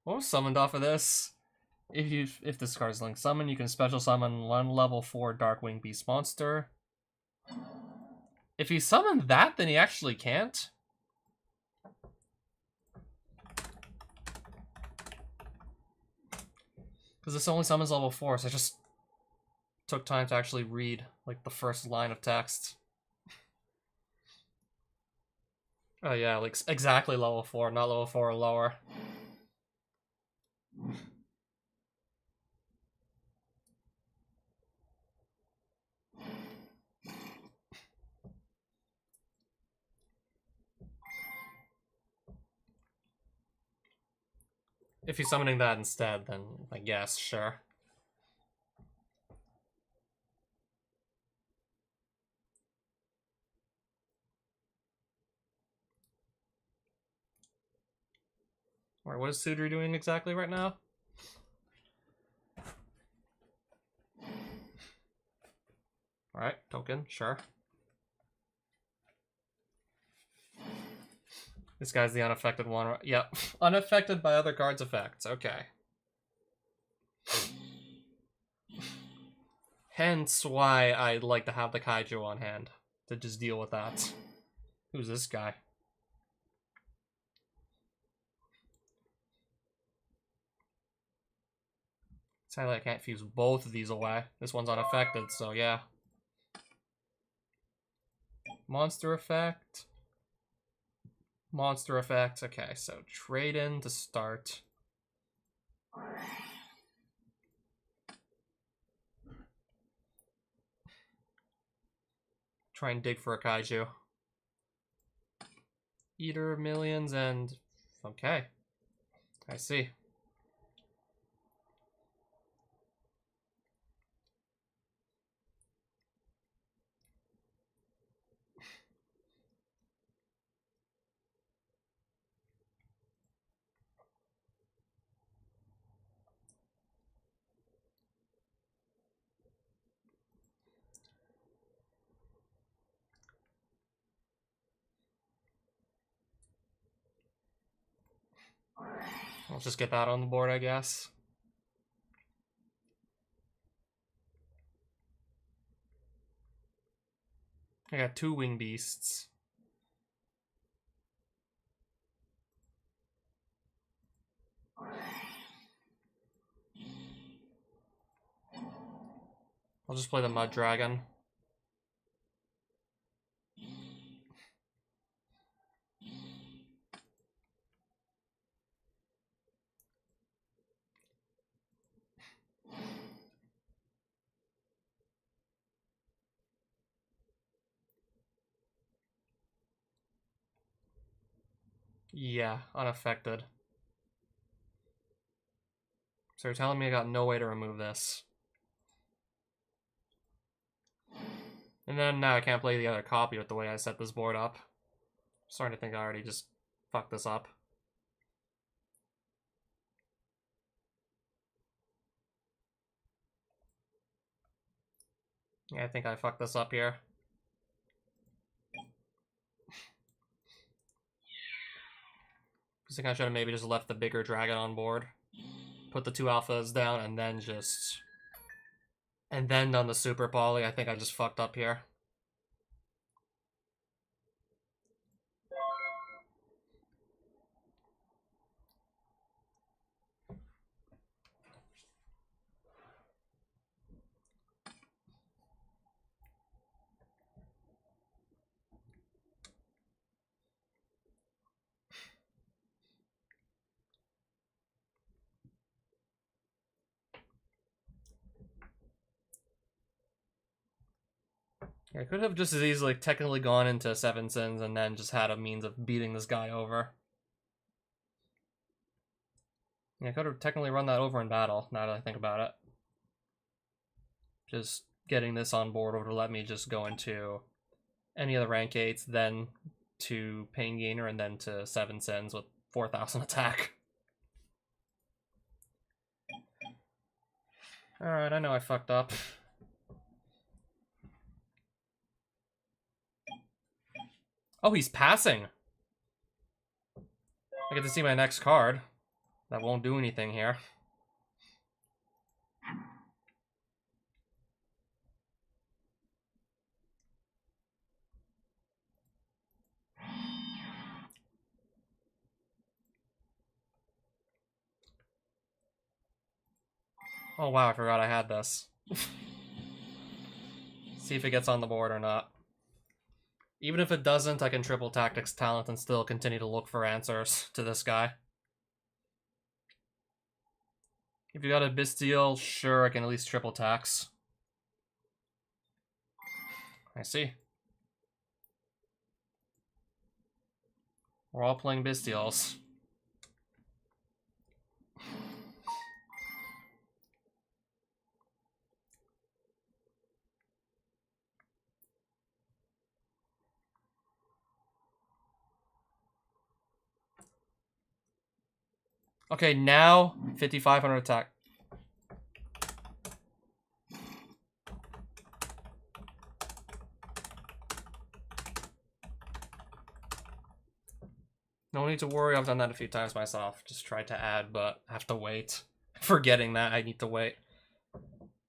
What was summoned off of this? If this card's linked summon, you can special summon one level 4 Darkwing Beast monster. If he summoned that, then he actually can't. Because this only summons level 4, so I just took time to actually read, like, the first line of text. Oh yeah, like, exactly level 4, not level 4 or lower. If he's summoning that instead, then I guess, sure. Alright, what is Sudri doing exactly right now? Alright, token, sure. This guy's the unaffected one. Yep, unaffected by other cards' effects. Okay. Hence why I'd like to have the Kaiju on hand, to just deal with that. Who's this guy? Sadly, I can't fuse both of these away. This one's unaffected, so yeah. Monster effect. Monster effect. Okay, so trade in to start. Try and dig for a Kaiju. Eater, millions, and... Okay. I see. I'll just get that on the board, I guess. I got 2 wing beasts. I'll just play the Mud Dragon. Yeah, unaffected. So you're telling me I got no way to remove this. And then now I can't play the other copy with the way I set this board up. I'm starting to think I already just fucked this up. Yeah, I think I fucked this up here. I think I should have maybe just left the bigger dragon on board. Put the 2 alphas down and then just... And then done the super poly. I think I just fucked up here. I could have just as easily technically gone into 7 sins and then just had a means of beating this guy over. Yeah, I could have technically run that over in battle, now that I think about it. Just getting this on board would have let me just go into any of the rank 8s, then to Pain Gainer, and then to 7 sins with 4,000 attack. Alright, I know I fucked up. Oh, he's passing! I get to see my next card. That won't do anything here. Oh wow, I forgot I had this. See if it gets on the board or not. Even if it doesn't, I can triple Tactics Talent and still continue to look for answers to this guy. If you got a Bestial, sure, I can at least triple tax. I see. We're all playing Bestials. Okay, now 5,500 attack. No need to worry, I've done that a few times myself. Just tried to add, but I have to wait. Forgetting that I need to wait. So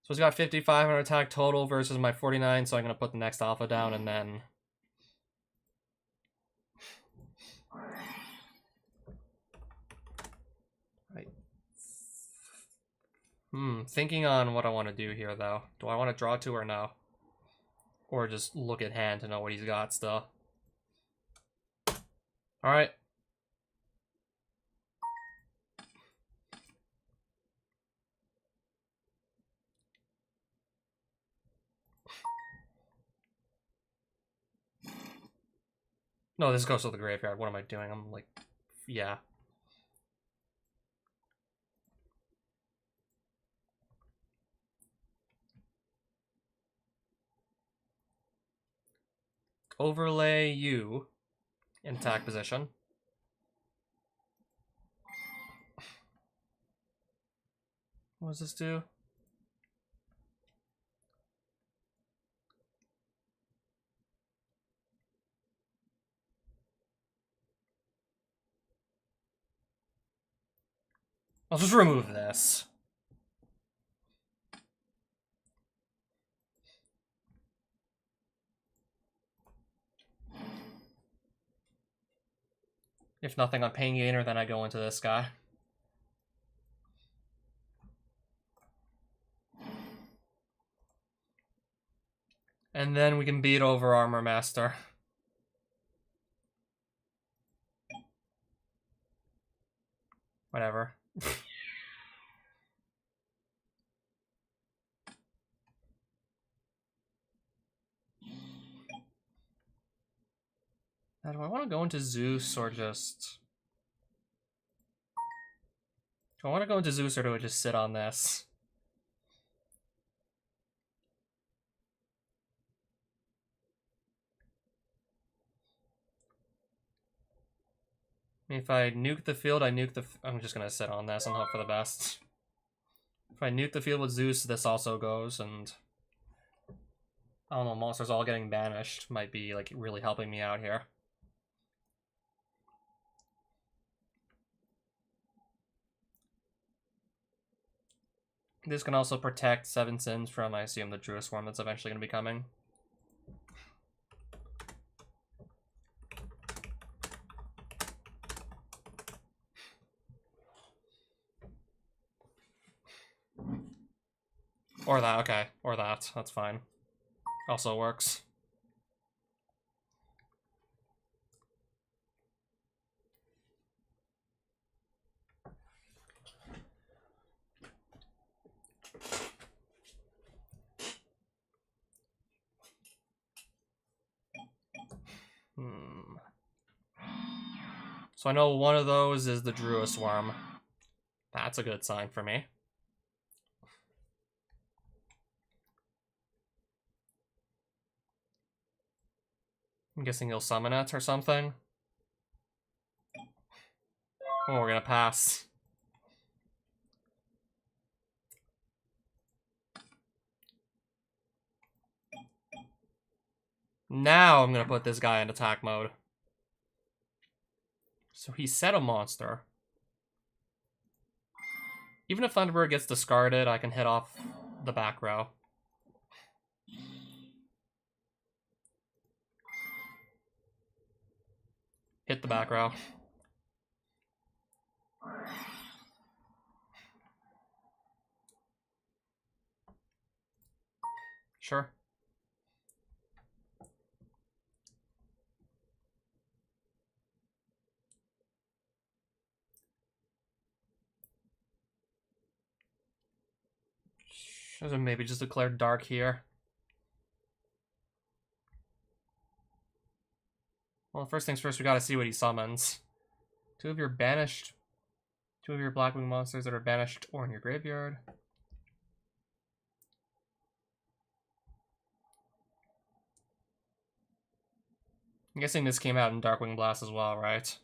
he's got 5,500 attack total versus my 49, so I'm going to put the next alpha down and then... Thinking on what I want to do here, though. Do I want to draw 2 or no? Or just look at hand to know what he's got still. Alright. No, this goes to the graveyard. What am I doing? I'm like, yeah. Overlay you in attack position. What does this do? I'll just remove this. If nothing on Pain Gainer, then I go into this guy. And then we can beat over Armor Master. Whatever. Now, do I want to go into Zeus or just... Do I want to go into Zeus or do I just sit on this? I mean, if I nuke the field, I nuke the... I'm just going to sit on this and hope for the best. If I nuke the field with Zeus, this also goes, and... I don't know, monsters all getting banished might be, like, really helping me out here. This can also protect Seven Sins from, I assume, the Druid Swarm that's eventually going to be coming. Or that, okay. Or that. That's fine. Also works. So I know one of those is the Druid Swarm. That's a good sign for me. I'm guessing he'll summon it or something. Oh, we're gonna pass. Now I'm gonna put this guy in attack mode. So he set a monster. Even if Thunderbird gets discarded, I can hit off the back row. Hit the back row. Sure. Should have maybe just declared dark here. Well, first things first, we gotta see what he summons. Two of your Blackwing monsters that are banished or in your graveyard. I'm guessing this came out in Darkwing Blast as well, right?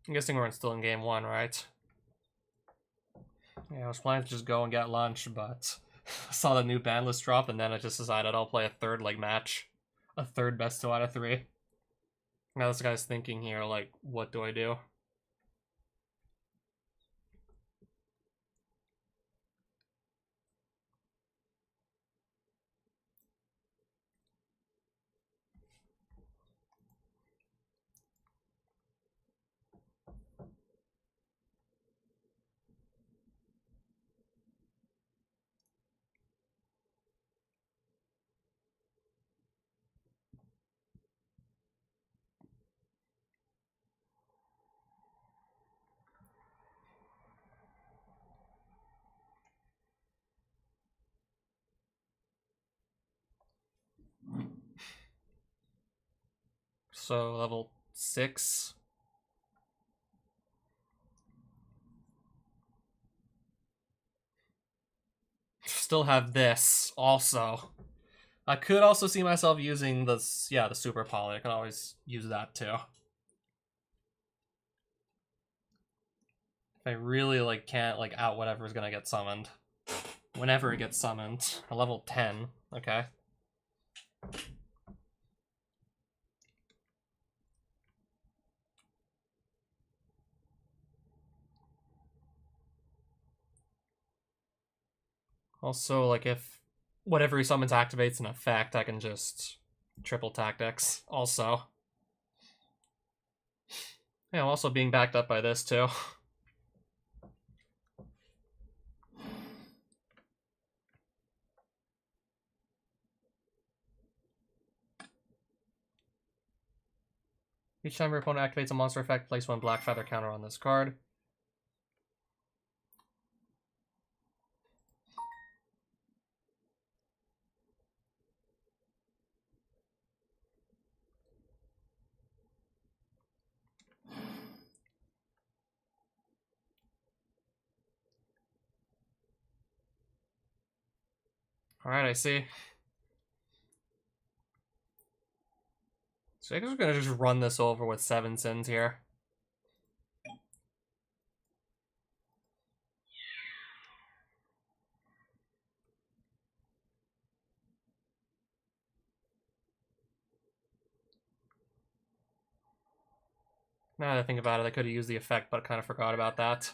I'm guessing we're still in game one, right? Yeah, I was planning to just go and get lunch, but I saw the new ban list drop, and then I just decided I'll play a third match. A third best 2 out of 3. Now this guy's thinking here, like, what do I do? So, level 6. Still have this, also. I could also see myself using this, yeah, the Super Poly. I can always use that, too. If I really, like, can't, like, out whatever's gonna get summoned. Whenever it gets summoned. A level 10, okay. Also, like, if whatever he summons activates an effect, I can just triple tactics, also. Yeah, I'm also being backed up by this, too. Each time your opponent activates a monster effect, place 1 black feather counter on this card. Alright, I see. So I guess we're gonna just run this over with 7 sins here. Now that I think about it, I could have used the effect, but kind of forgot about that.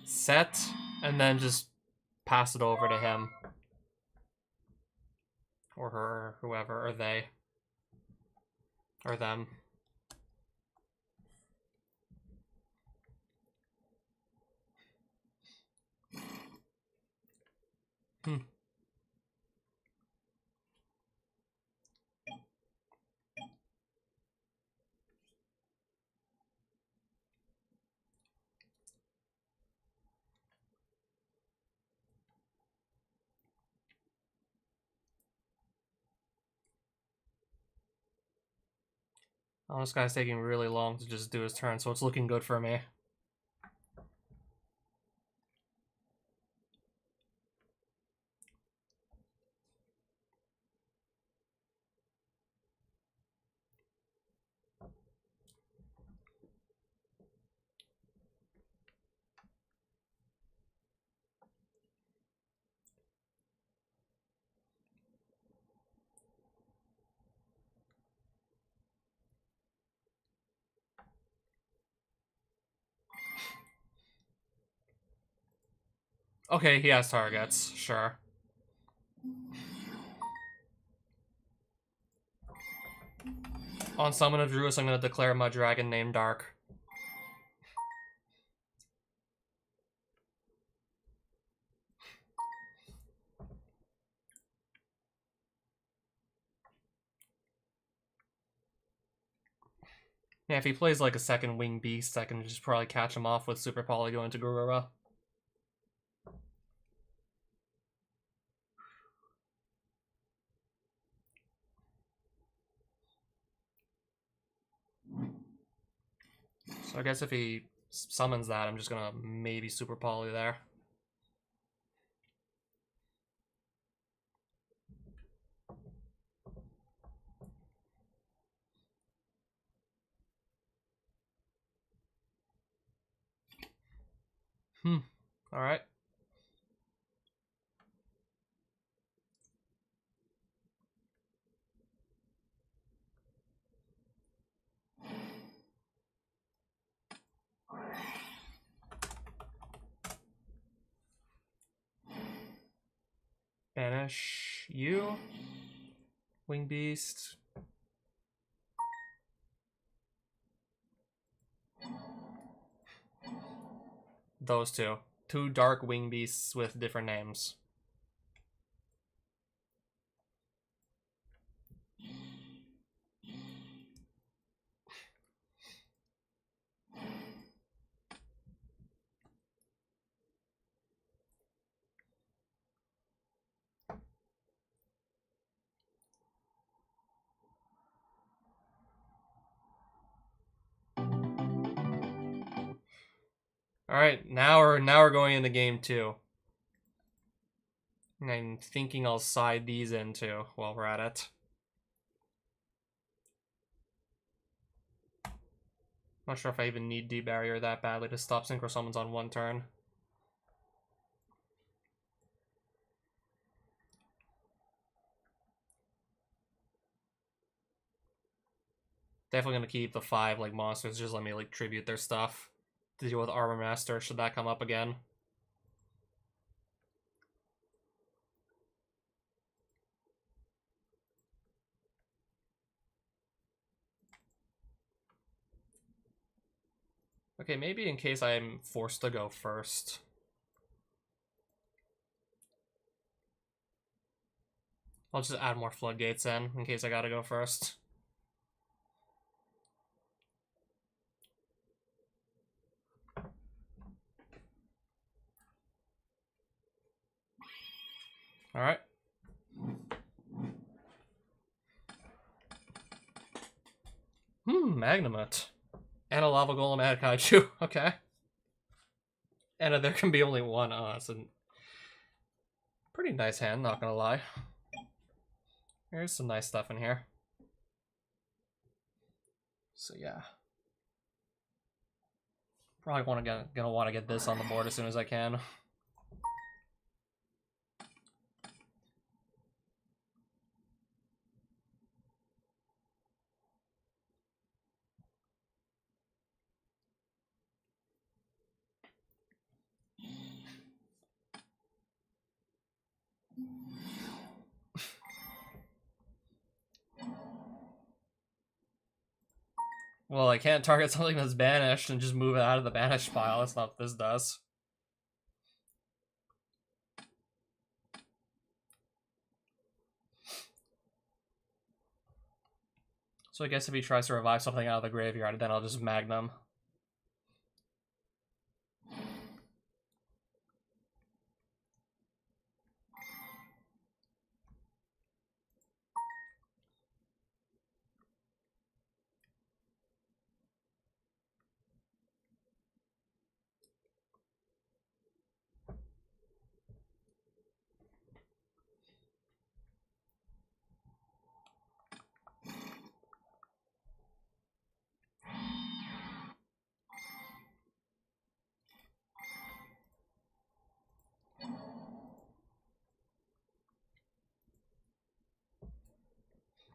Set, and then just pass it over to him. Or her, or whoever, or they. Or them. Oh, this guy's taking really long to just do his turn, so it's looking good for me. Okay, he has targets, sure. On Summon of Druis, I'm going to declare my dragon named Dark. Yeah, if he plays like a second wing beast, I can just probably catch him off with Super Polygo into Garura. So I guess if he summons that, I'm just gonna maybe Super Poly there. Alright. Banish you. Wing Beast. Those two. Two dark wing beasts with different names. Alright, now we're going into game 2. And I'm thinking I'll side these in too while we're at it. Not sure if I even need D-Barrier that badly to stop Synchro Summons on one turn. Definitely gonna keep the 5 like monsters, just let me like tribute their stuff to deal with Armor Master should that come up again. Okay, maybe in case I'm forced to go first. I'll just add more floodgates in case I gotta go first. Alright. Magnamut. And a Lava Golem and a Kaiju. Okay. And there can be only one. It's a pretty nice hand, not gonna lie. There's some nice stuff in here. So yeah. Probably gonna want to get this on the board as soon as I can. Well, I can't target something that's banished and just move it out of the banished pile. That's not what this does. So I guess if he tries to revive something out of the graveyard, then I'll just Magnum.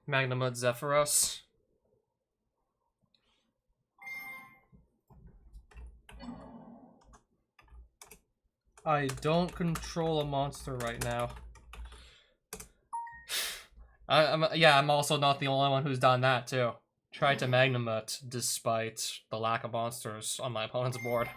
Magnamud Zephyros. I don't control a monster right now. I'm also not the only one who's done that too. Tried to Magnamut despite the lack of monsters on my opponent's board.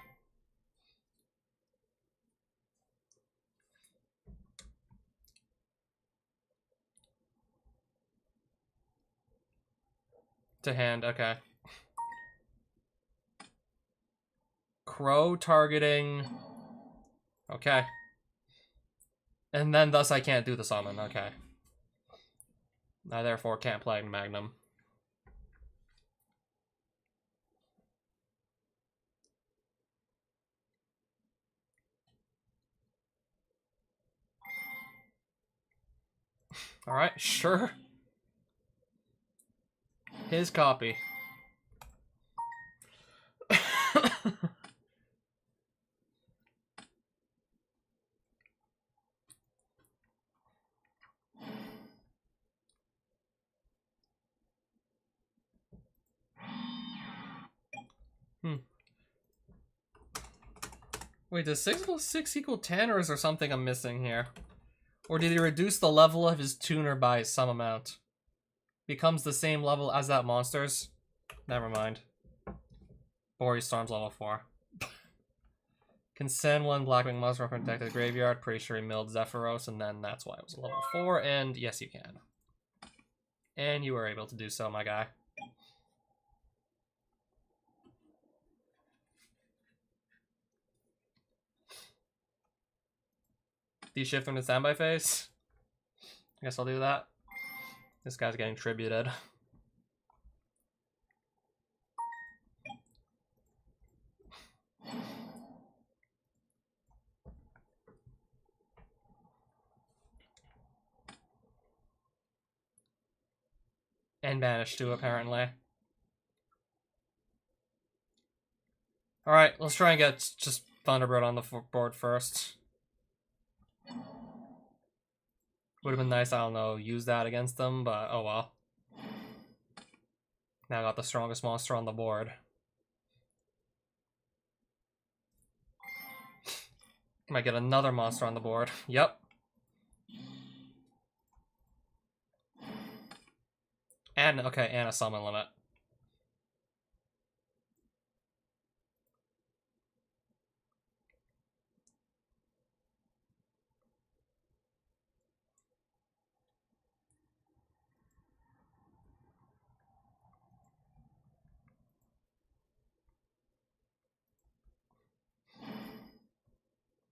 To hand, okay. Crow targeting. Okay. And then thus I can't do the summon, okay. I therefore can't play Magnum. Alright, sure. His copy. Wait, does 6 + 6 = 10, or is there something I'm missing here? Or did he reduce the level of his tuner by some amount? Becomes the same level as that monster's? Never mind. Bory Storm's level 4. Can send one Blackwing monster from protected graveyard. Pretty sure he milled Zephyros, and then that's why it was a level 4, and yes, you can. And you were able to do so, my guy. D-shift into standby phase. I guess I'll do that. This guy's getting tributed. And banished too, apparently. Alright, let's try and get just Thunderbird on the board first. Would have been nice, I don't know, use that against them, but oh well. Now I got the strongest monster on the board. Might get another monster on the board. Yep. And, okay, and a summon limit.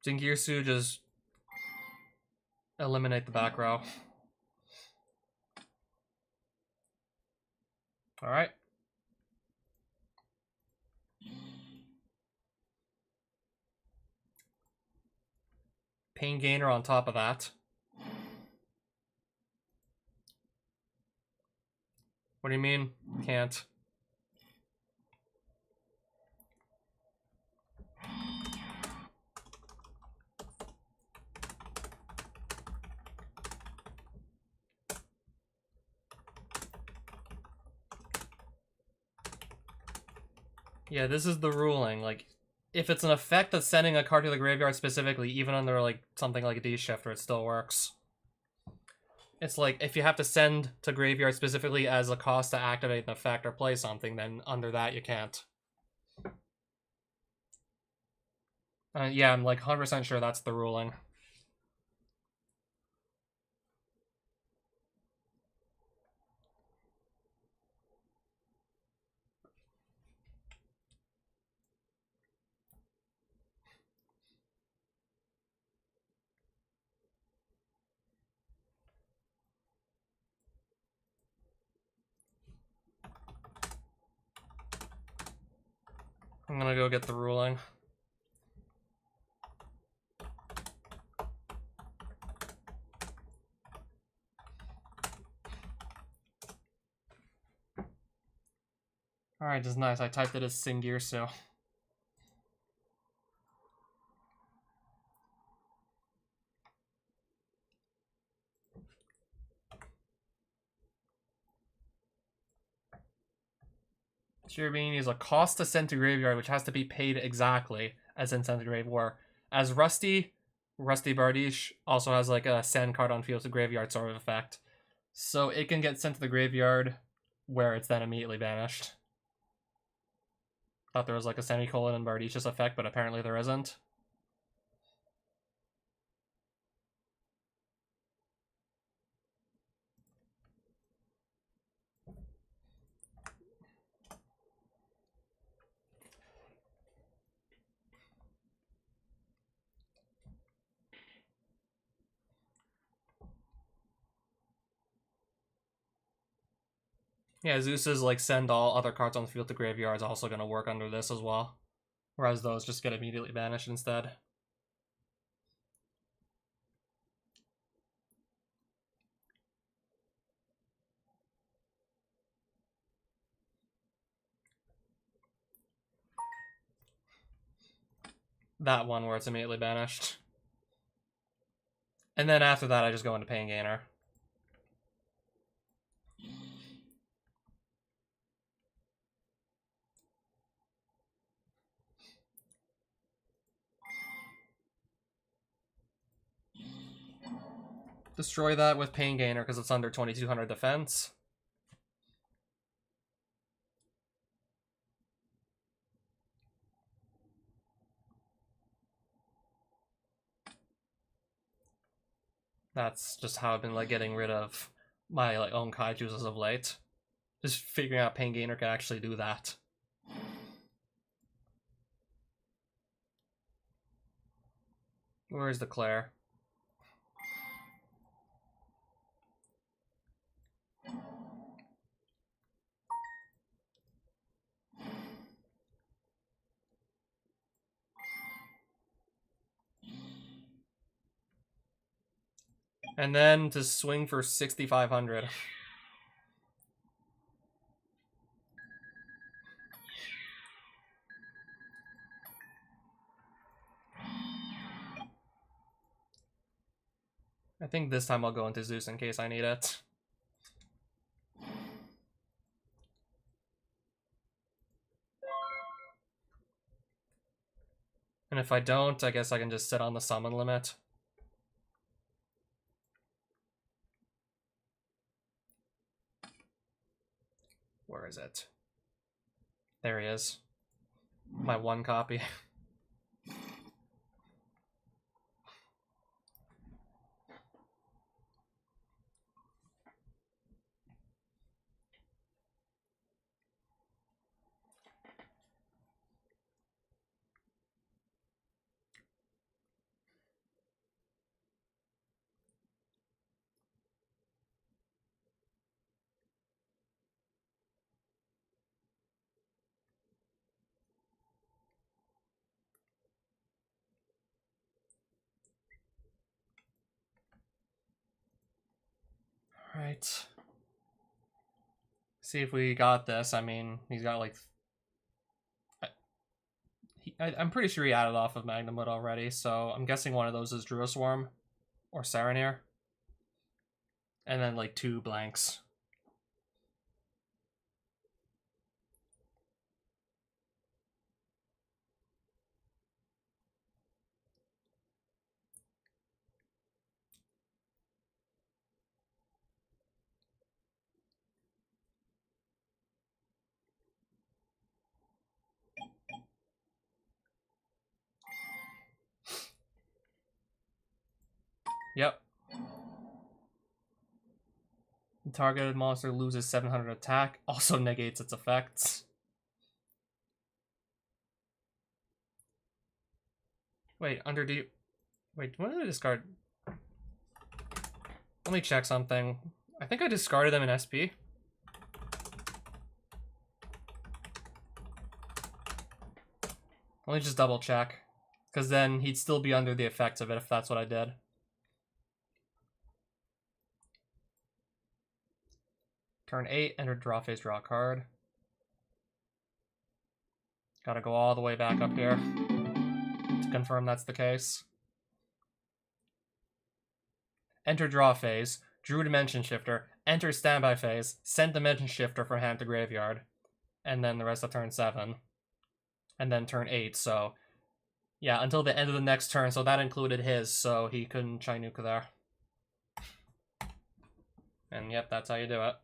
Jingirsu, just eliminate the back row. Alright. Pain Gainer on top of that. What do you mean? Can't. Yeah, this is the ruling. Like, if it's an effect that's sending a card to the graveyard specifically, even under like something like a D-shifter, it still works. It's like, if you have to send to graveyard specifically as a cost to activate an effect or play something, then under that you can't. Yeah, I'm like 100% sure that's the ruling. I'm gonna go get the ruling. Alright, just nice. I typed it as Singirsu. Cherubini is a cost to send to graveyard, which has to be paid exactly as in Send to Grave War. As Rusty Bardiche also has like a send card on field to graveyard sort of effect. So it can get sent to the graveyard where it's then immediately banished. Thought there was like a semicolon in Bardiche's effect, but apparently there isn't. Yeah, Zeus's like send all other cards on the field to graveyard is also going to work under this as well. Whereas those just get immediately banished instead. That one where it's immediately banished. And then after that I just go into Pain Gainer. Destroy that with Pain Gainer because it's under 2200 defense. That's just how I've been like getting rid of my like own kaijus as of late. Just figuring out Pain Gainer can actually do that. Where's the Claire? And then to swing for 6,500. I think this time I'll go into Zeus in case I need it. And if I don't, I guess I can just sit on the summon limit. Where is it? There he is. My one copy. Right. See if we got this. I mean, he's got like... I'm pretty sure he added off of Magnum Wood already, so I'm guessing one of those is Druiswarm or Saronir. And then like 2 blanks. Yep. The targeted monster loses 700 attack, also negates its effects. Wait, under do you... Wait, when did I discard? Let me check something. I think I discarded them in SP. Let me just double check. Because then he'd still be under the effects of it if that's what I did. Turn 8, enter draw phase, draw a card. Gotta go all the way back up here to confirm that's the case. Enter draw phase, drew dimension shifter, enter standby phase, send dimension shifter from hand to graveyard. and then the rest of turn 7, and then turn 8, so yeah, until the end of the next turn, so that included his, so he couldn't Chi-Nuke there. And yep, that's how you do it.